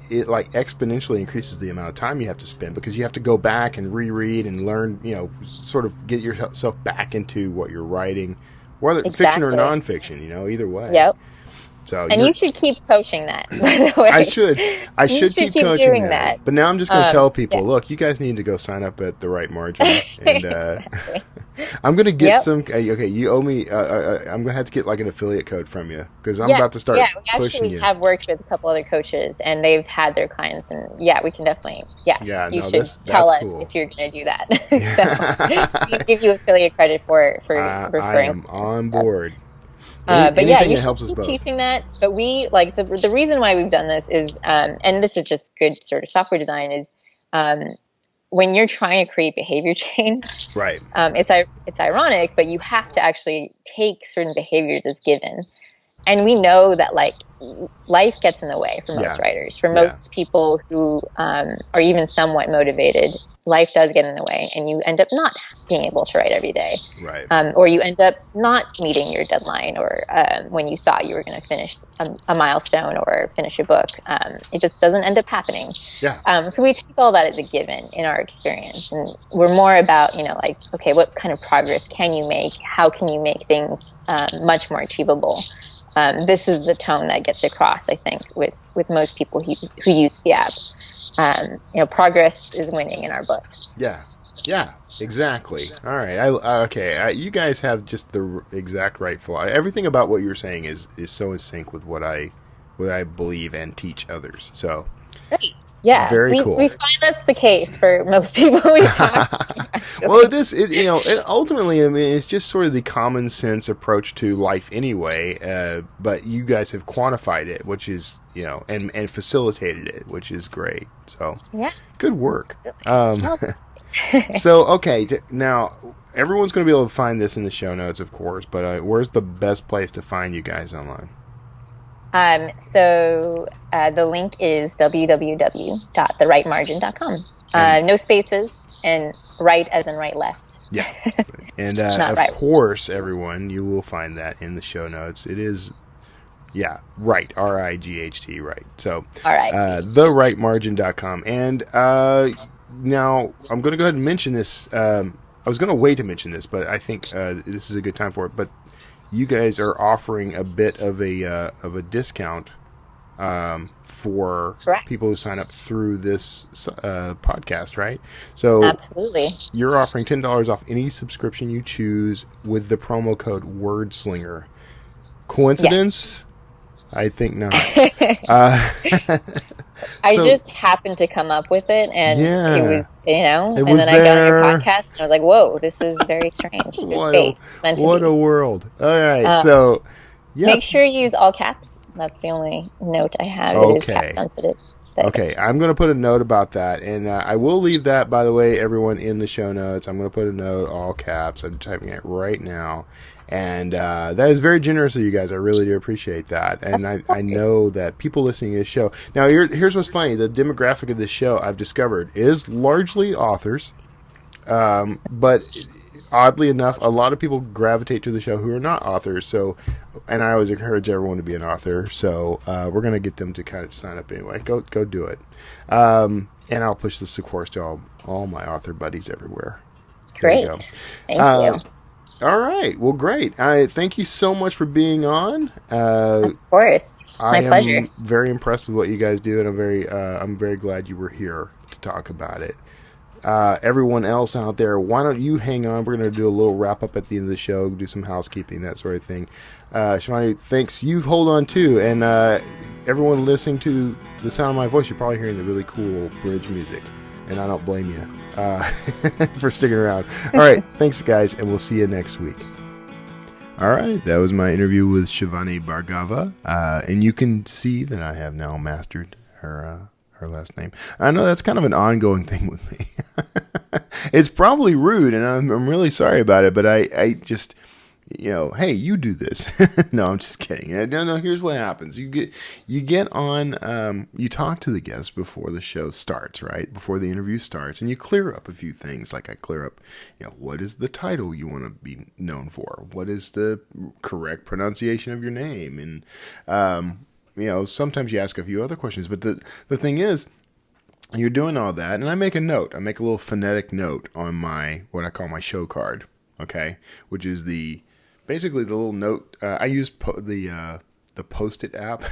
Speaker 1: it like exponentially increases the amount of time you have to spend, because you have to go back and reread and learn, sort of get yourself back into what you're writing, whether fiction or
Speaker 3: Exactly.
Speaker 1: nonfiction, either way.
Speaker 3: Yep.
Speaker 1: So
Speaker 3: And you should keep coaching that, by the way.
Speaker 1: I should
Speaker 3: You should
Speaker 1: keep
Speaker 3: keep
Speaker 1: coaching
Speaker 3: doing
Speaker 1: that.
Speaker 3: that.
Speaker 1: But now I'm just going to tell people,
Speaker 3: Yeah.
Speaker 1: look, you guys need to go sign up at the Right Margin, and
Speaker 3: Exactly.
Speaker 1: I'm going to get
Speaker 3: Yep.
Speaker 1: some. Okay, you owe me. I'm going to have to get like an affiliate code from you, because I'm
Speaker 3: Yes,
Speaker 1: about to start
Speaker 3: yeah, we
Speaker 1: pushing
Speaker 3: actually
Speaker 1: you.
Speaker 3: have worked with a couple other coaches, and they've had their clients, and yeah, we can definitely,
Speaker 1: Yeah,
Speaker 3: you
Speaker 1: no,
Speaker 3: should
Speaker 1: that's
Speaker 3: tell us
Speaker 1: cool.
Speaker 3: if you're going to do that. So we give you affiliate credit for
Speaker 1: I
Speaker 3: referring.
Speaker 1: am on board.
Speaker 3: But yeah,
Speaker 1: Anything
Speaker 3: you
Speaker 1: that
Speaker 3: should
Speaker 1: helps us
Speaker 3: keep
Speaker 1: both.
Speaker 3: teaching that. But we like the reason why we've done this is, and this is just good sort of software design, is when you're trying to create behavior change.
Speaker 1: Right.
Speaker 3: It's ironic, but you have to actually take certain behaviors as given. And we know that like life gets in the way for most writers. For most people who are even somewhat motivated, life does get in the way, and you end up not being able to write every day.
Speaker 1: Right.
Speaker 3: Or you end up not meeting your deadline, or when you thought you were going to finish a milestone or finish a book. It just doesn't end up happening.
Speaker 1: Yeah.
Speaker 3: So we take all that as a given in our experience, and we're more about, like, okay, what kind of progress can you make? How can you make things much more achievable? This is the tone that gets across, I think, with most people who use the app. Progress is winning in our books.
Speaker 1: Yeah, exactly. All right. Okay. You guys have just the exact right philosophy. Everything about what you're saying is so in sync with what I believe and teach others. So
Speaker 3: Great. Yeah,
Speaker 1: very cool.
Speaker 3: We find that's the case for most people we talk to.
Speaker 1: Well, it is. Ultimately, I mean, it's just sort of the common sense approach to life, anyway. But you guys have quantified it, which is, and facilitated it, which is great. So,
Speaker 3: yeah,
Speaker 1: good work. So, okay, now everyone's going to be able to find this in the show notes, of course. But where's the best place to find you guys online?
Speaker 3: So the link is www.therightmargin.com. No spaces, and right as in right left.
Speaker 1: Yeah. And
Speaker 3: Not
Speaker 1: of
Speaker 3: right.
Speaker 1: course, everyone, you will find that in the show notes. It is, right, RIGHT, right. So, therightmargin.com. And now I'm going to go ahead and mention this. I was going to wait to mention this, but I think this is a good time for it. But you guys are offering a bit of a discount for
Speaker 3: Correct.
Speaker 1: people who sign up through this podcast, right? So
Speaker 3: Absolutely.
Speaker 1: you're offering $10 off any subscription you choose with the promo code WordSlinger. Coincidence? Yes. I think not.
Speaker 3: I just happened to come up with it, and it was, and then I got on your podcast, and I was like, whoa, this is very strange.
Speaker 1: What a world. All right, so,
Speaker 3: make sure you use all caps. That's the only note I have.
Speaker 1: Okay.
Speaker 3: It is cap sensitive.
Speaker 1: Okay, I'm going to put a note about that, and I will leave that, by the way, everyone, in the show notes. I'm going to put a note, all caps. I'm typing it right now. And that is very generous of you guys. I really do appreciate that. And I know that people listening to this show... Now, here's what's funny. The demographic of this show, I've discovered, is largely authors. But oddly enough, a lot of people gravitate to the show who are not authors. So, and I always encourage everyone to be an author. So we're going to get them to kind of sign up anyway. Go do it. And I'll push this, of course, to all my author buddies everywhere.
Speaker 3: Great. Thank you.
Speaker 1: All right. Well, great. Thank you so much for being on.
Speaker 3: Of course. My pleasure.
Speaker 1: I'm very impressed with what you guys do, and I'm very glad you were here to talk about it. Everyone else out there, why don't you hang on? We're going to do a little wrap up at the end of the show, do some housekeeping, that sort of thing. Shivani, thanks. You hold on too, and everyone listening to the sound of my voice, you're probably hearing the really cool bridge music, and I don't blame you for sticking around. All right, thanks guys, and we'll see you next week. All right, that was my interview with Shivani Bhargava, and you can see that I have now mastered her last name. I know that's kind of an ongoing thing with me. It's probably rude, and I'm really sorry about it, but I just, hey, you do this. No, I'm just kidding. No, here's what happens. You get on, you talk to the guests before the show starts, right? Before the interview starts, and you clear up a few things. Like I clear up, what is the title you want to be known for? What is the correct pronunciation of your name? And sometimes you ask a few other questions, but the thing is, you're doing all that, and I make a note. I make a little phonetic note on what I call my show card, okay, which is basically the little note. I use the Post-it app.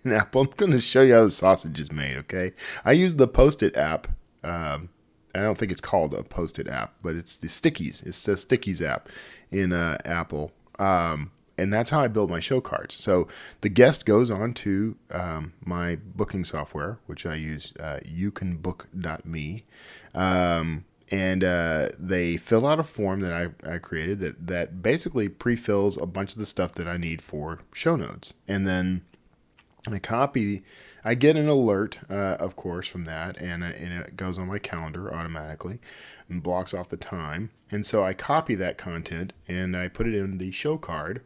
Speaker 1: in Apple. I'm going to show you how the sausage is made, okay? I use the Post-it app. I don't think it's called a Post-it app, but it's the Stickies. It's the Stickies app in Apple. And that's how I build my show cards. So the guest goes on to my booking software, which I use, youcanbook.me. And they fill out a form that I created that basically pre-fills a bunch of the stuff that I need for show notes. And then I get an alert, of course, from that, and it goes on my calendar automatically and blocks off the time. And so I copy that content and I put it in the show card,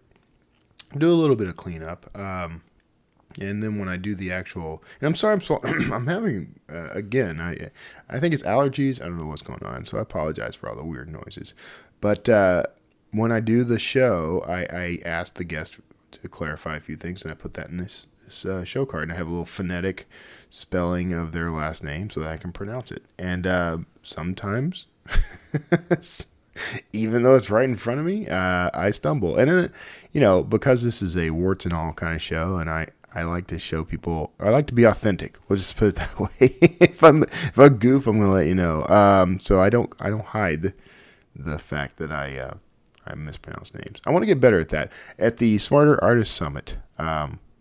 Speaker 1: do a little bit of cleanup, and then when I do the actual, and I'm sorry, I'm having, again, I think it's allergies. I don't know what's going on, so I apologize for all the weird noises. But when I do the show, I ask the guest to clarify a few things, and I put that in this show card, and I have a little phonetic spelling of their last name so that I can pronounce it. And sometimes, even though it's right in front of me, I stumble. And then, because this is a warts and all kind of show, and I like to show people, I like to be authentic. We'll just put it that way. If I goof, I'm going to let you know. So I don't hide the fact that I mispronounce names. I want to get better at that. At the Smarter Artist Summit,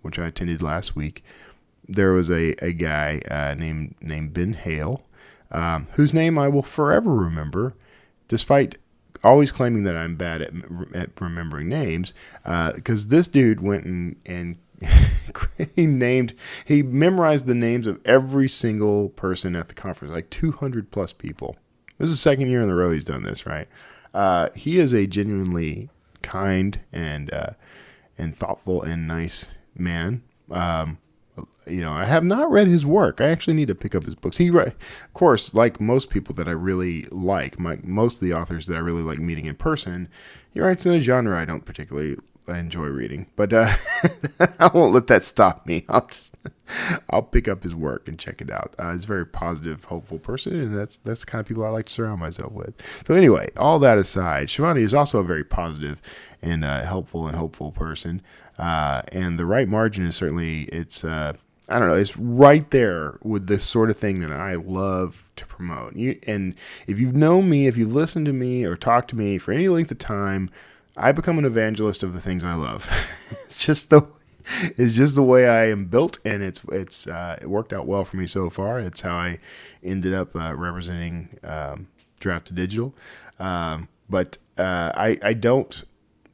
Speaker 1: which I attended last week, there was a guy named Ben Hale, whose name I will forever remember, despite always claiming that I'm bad at remembering names, because this dude went and he memorized the names of every single person at the conference, like 200 plus people. This is the second year in a row he's done this, right? He is a genuinely kind and thoughtful and nice man. I have not read his work. I actually need to pick up his books. Of course, like most people that I really like, most of the authors that I really like meeting in person, he writes in a genre I don't particularly enjoy reading. But I won't let that stop me. I'll pick up his work and check it out. He's a very positive, hopeful person, and that's the kind of people I like to surround myself with. So anyway, all that aside, Shivani is also a very positive and helpful and hopeful person. And the right margin is certainly, it's right there with this sort of thing that I love to promote. And if you've known me, if you've listened to me or talked to me for any length of time, I become an evangelist of the things I love. It's just the way I am built, and it worked out well for me so far. It's how I ended up representing Draft to Digital. But I don't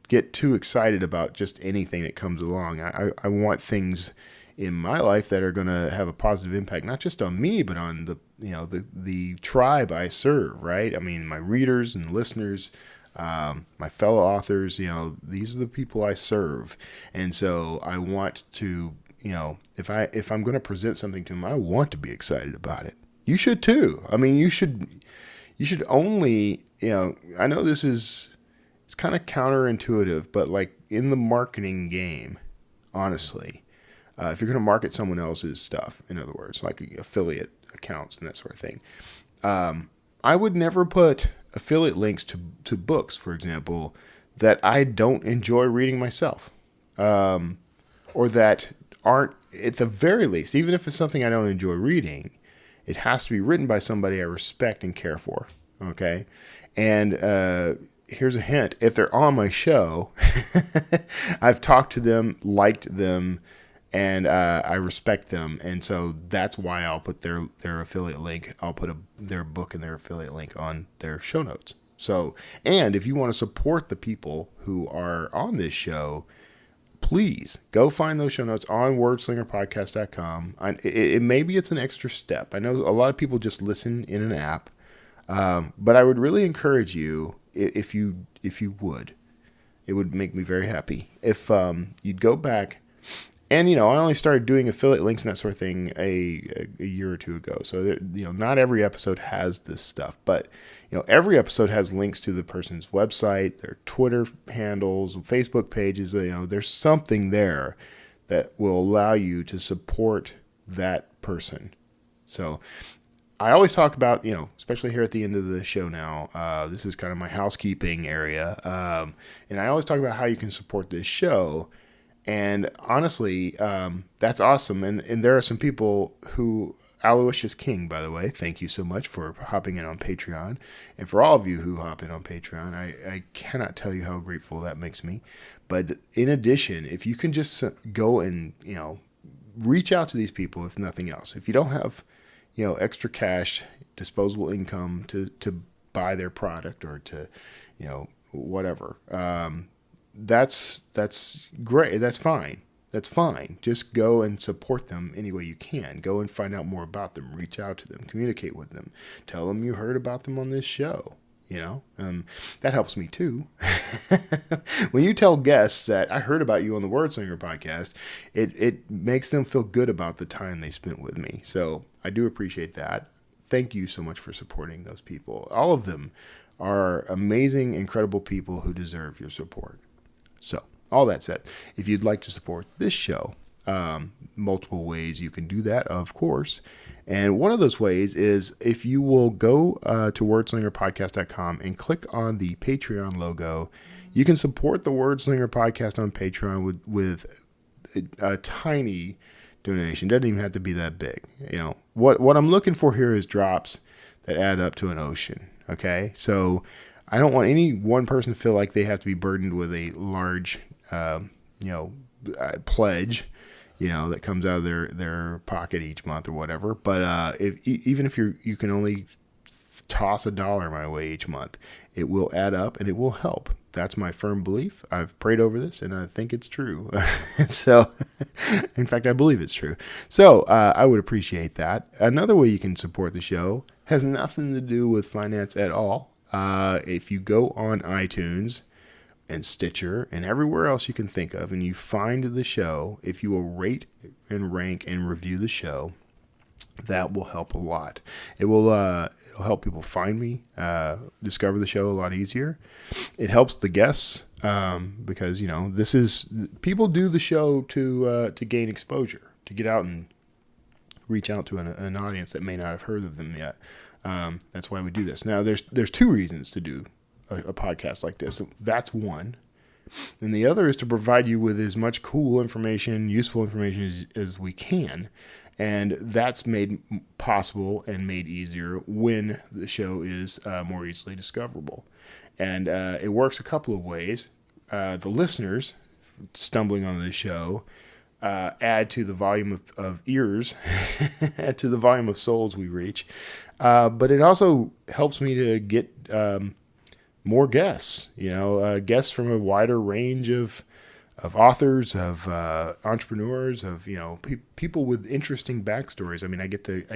Speaker 1: get too excited about just anything that comes along. I want things in my life that are going to have a positive impact, not just on me, but on the tribe I serve, right? I mean, my readers and listeners, my fellow authors, these are the people I serve. And so I want to, if I'm going to present something to them, I want to be excited about it. You should too. I mean, you should only, I know it's kind of counterintuitive, but like in the marketing game, honestly, if you're going to market someone else's stuff, in other words, like affiliate accounts and that sort of thing, I would never put affiliate links to books, for example, that I don't enjoy reading myself, or that aren't, at the very least, even if it's something I don't enjoy reading, it has to be written by somebody I respect and care for, okay? And here's a hint. If they're on my show, I've talked to them, liked them, and I respect them, and so that's why I'll put their affiliate link. I'll put their book and their affiliate link on their show notes. So, and if you want to support the people who are on this show, please go find those show notes on wordslingerpodcast.com. Maybe it's an extra step. I know a lot of people just listen in an app, but I would really encourage you, if you would, it would make me very happy if you'd go back. And, I only started doing affiliate links and that sort of thing a year or two ago. So, not every episode has this stuff. But, every episode has links to the person's website, their Twitter handles, Facebook pages. There's something there that will allow you to support that person. So I always talk about, especially here at the end of the show now, this is kind of my housekeeping area. And I always talk about how you can support this show. And honestly, that's awesome. And there are some people who, Aloysius King, by the way, thank you so much for hopping in on Patreon. And for all of you who hop in on Patreon, I cannot tell you how grateful that makes me. But in addition, if you can just go and, reach out to these people, if nothing else, if you don't have, extra cash, disposable income to buy their product or to, whatever, that's great. That's fine. That's fine. Just go and support them any way you can. Go and find out more about them. Reach out to them. Communicate with them. Tell them you heard about them on this show. That helps me too. When you tell guests that I heard about you on the Wordslinger podcast, it makes them feel good about the time they spent with me. So I do appreciate that. Thank you so much for supporting those people. All of them are amazing, incredible people who deserve your support. So all that said, if you'd like to support this show, multiple ways you can do that, of course. And one of those ways is if you will go to wordslingerpodcast.com and click on the Patreon logo, you can support the Wordslinger podcast on Patreon with a tiny donation. Doesn't even have to be that big. What I'm looking for here is drops that add up to an ocean. Okay, so I don't want any one person to feel like they have to be burdened with a large, pledge, that comes out of their pocket each month or whatever. But even if you can only toss $1 my way each month, it will add up and it will help. That's my firm belief. I've prayed over this and I think it's true. So, in fact, I believe it's true. So I would appreciate that. Another way you can support the show has nothing to do with finance at all. If you go on iTunes and Stitcher and everywhere else you can think of and you find the show, if you will rate and rank and review the show, that will help a lot. It'll help people find me, discover the show a lot easier. It helps the guests because people do the show to gain exposure, to get out and reach out to an audience that may not have heard of them yet. That's why we do this. Now, there's two reasons to do a podcast like this. That's one. And the other is to provide you with as much cool information, useful information as we can. And that's made possible and made easier when the show is more easily discoverable. And it works a couple of ways. The listeners stumbling on the show add to the volume of ears, add to the volume of souls we reach. But it also helps me to get more guests, guests from a wider range of authors, of entrepreneurs, of people with interesting backstories. I mean, I get to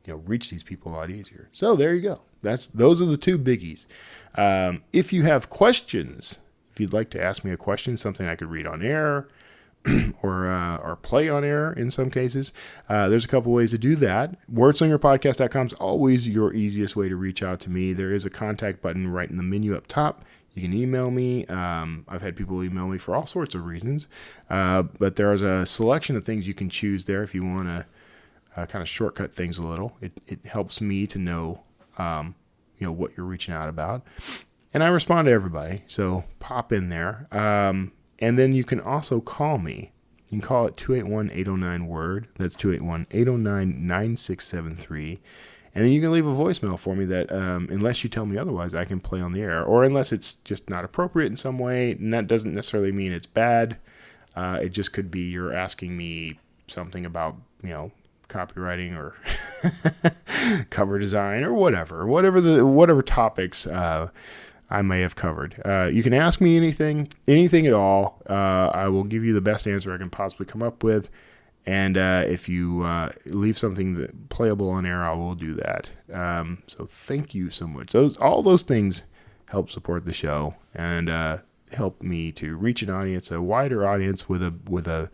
Speaker 1: reach these people a lot easier. So there you go. Those are the two biggies. If you have questions, if you'd like to ask me a question, something I could read on air, or play on air in some cases, there's a couple ways to do that. Wordslingerpodcast.com is always your easiest way to reach out to me. There is a contact button right in the menu up top. You can email me. I've had people email me for all sorts of reasons, but there's a selection of things you can choose there if you want to kind of shortcut things a little. It helps me to know what you're reaching out about, and I respond to everybody. So pop in there. And then you can also call me. You can call it 281-809-WORD. That's 281-809-9673. And then you can leave a voicemail for me that, unless you tell me otherwise, I can play on the air. Or unless it's just not appropriate in some way, and that doesn't necessarily mean it's bad. It just could be you're asking me something about, copywriting or cover design or whatever topics I may have covered. You can ask me anything at all. I will give you the best answer I can possibly come up with. And if you leave something playable on air, I will do that. So thank you so much. All those things help support the show and help me to reach an audience, a wider audience with a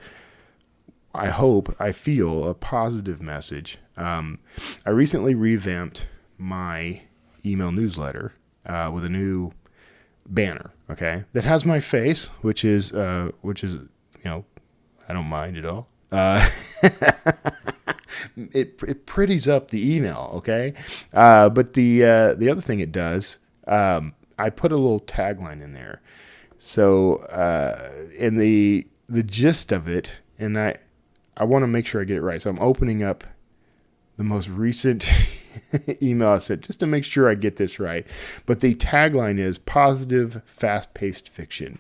Speaker 1: I feel a positive message. I recently revamped my email newsletter with a new banner, okay, that has my face, which is I don't mind at all. It pretties up the email, okay? But the other thing it does, I put a little tagline in there. So in the gist of it, and I want to make sure I get it right. So I'm opening up the most recent email I sent just to make sure I get this right. But the tagline is positive, fast-paced fiction,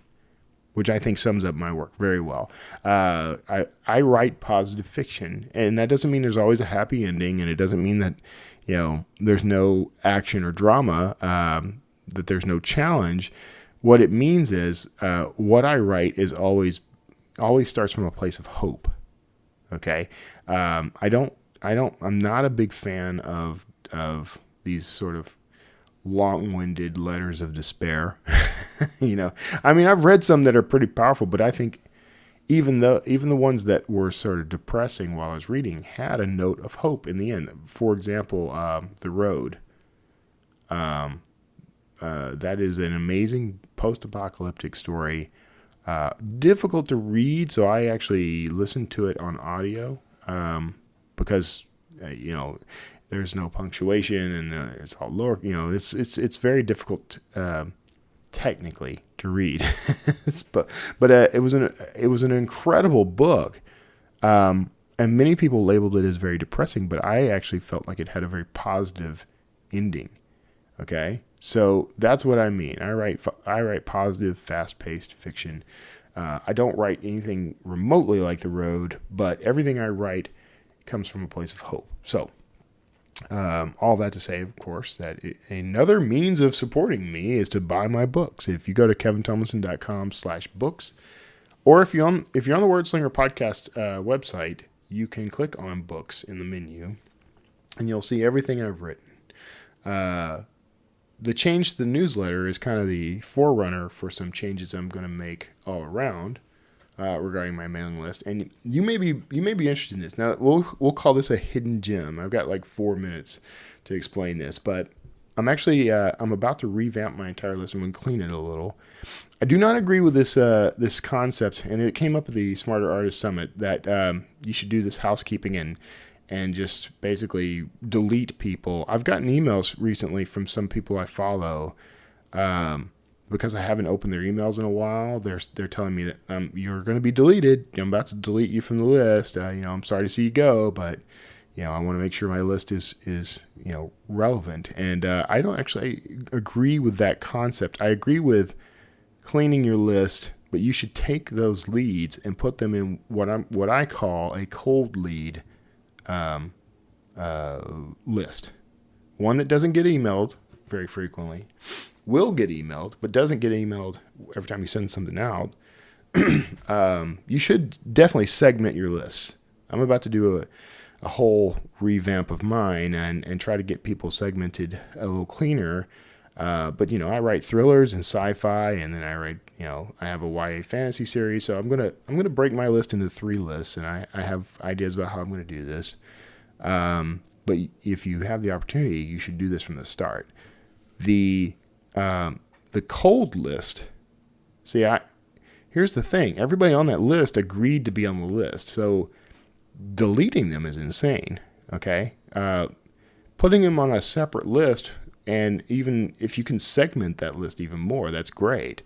Speaker 1: which I think sums up my work very well. I write positive fiction, and that doesn't mean there's always a happy ending, and it doesn't mean that there's no action or drama, that there's no challenge. What it means is what I write is always starts from a place of hope. Okay, I'm not a big fan of these sort of long-winded letters of despair. I mean, I've read some that are pretty powerful, but I think even the ones that were sort of depressing while I was reading had a note of hope in the end. For example, The Road. That is an amazing post-apocalyptic story. Difficult to read, so I actually listened to it on audio because there's no punctuation and it's all lower. It's very difficult technically to read, but it was an incredible book, and many people labeled it as very depressing, but I actually felt like it had a very positive ending. Okay, so that's what I mean. I write positive, fast-paced fiction. I don't write anything remotely like The Road, but everything I write comes from a place of hope. So, all that to say, of course, that another means of supporting me is to buy my books. If you go to kevintomlinson.com/books, or if you're on the Wordslinger podcast website, you can click on books in the menu, and you'll see everything I've written. The change to the newsletter is kind of the forerunner for some changes I'm going to make all around regarding my mailing list. And you may be interested in this. Now we'll call this a hidden gem. I've got like 4 minutes to explain this, but I'm actually I'm about to revamp my entire list. I'm going to clean it a little. I do not agree with this concept, and it came up at the Smarter Artist Summit that you should do this housekeeping and just basically delete people. I've gotten emails recently from some people I follow because I haven't opened their emails in a while. They're telling me that you're going to be deleted. I'm about to delete you from the list. I'm sorry to see you go, but I want to make sure my list is relevant. And I don't actually agree with that concept. I agree with cleaning your list, but you should take those leads and put them in what I call a cold lead list. One that doesn't get emailed very frequently, will get emailed, but doesn't get emailed every time you send something out. You should definitely segment your list. I'm about to do a whole revamp of mine and try to get people segmented a little cleaner. But I write thrillers and sci-fi, and then I write, I have a YA fantasy series. So I'm gonna break my list into 3 lists, and I have ideas about how I'm gonna do this. But if you have the opportunity, you should do this from the start. The cold list. See, here's the thing. Everybody on that list agreed to be on the list, so deleting them is insane. Okay, putting them on a separate list. And even if you can segment that list even more, that's great.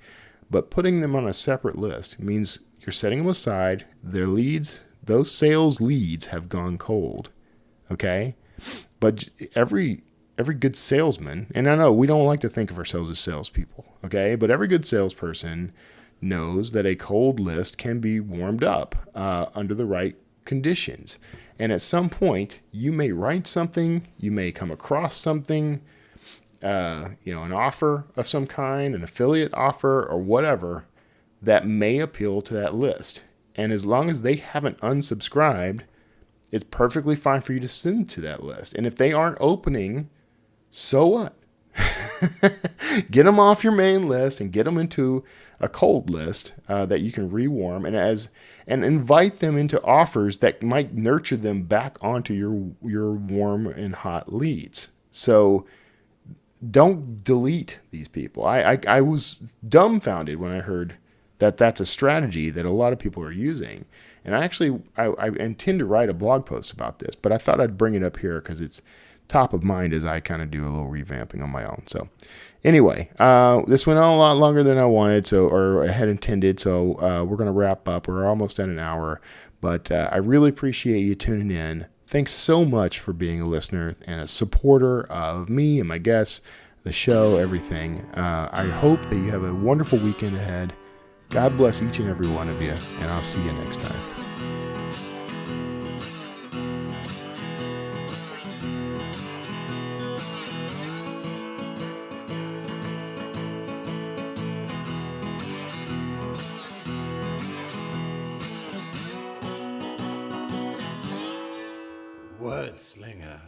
Speaker 1: But putting them on a separate list means you're setting them aside. Their leads, those sales leads have gone cold. Okay? But every good salesman, and I know we don't like to think of ourselves as salespeople, okay? But every good salesperson knows that a cold list can be warmed up under the right conditions. And at some point, you may write something, you may come across something, an offer of some kind, an affiliate offer or whatever that may appeal to that list. And as long as they haven't unsubscribed, it's perfectly fine for you to send to that list. And if they aren't opening, so what? Get them off your main list and get them into a cold list that you can rewarm and invite them into offers that might nurture them back onto your warm and hot leads. So don't delete these people. I was dumbfounded when I heard that that's a strategy that a lot of people are using. And I intend to write a blog post about this, but I thought I'd bring it up here because it's top of mind as I kind of do a little revamping on my own. So anyway, this went on a lot longer than I wanted, or I had intended. So we're going to wrap up. We're almost at an hour, but I really appreciate you tuning in. Thanks so much for being a listener and a supporter of me and my guests, the show, everything. I hope that you have a wonderful weekend ahead. God bless each and every one of you, and I'll see you next time.
Speaker 4: Word Slinger.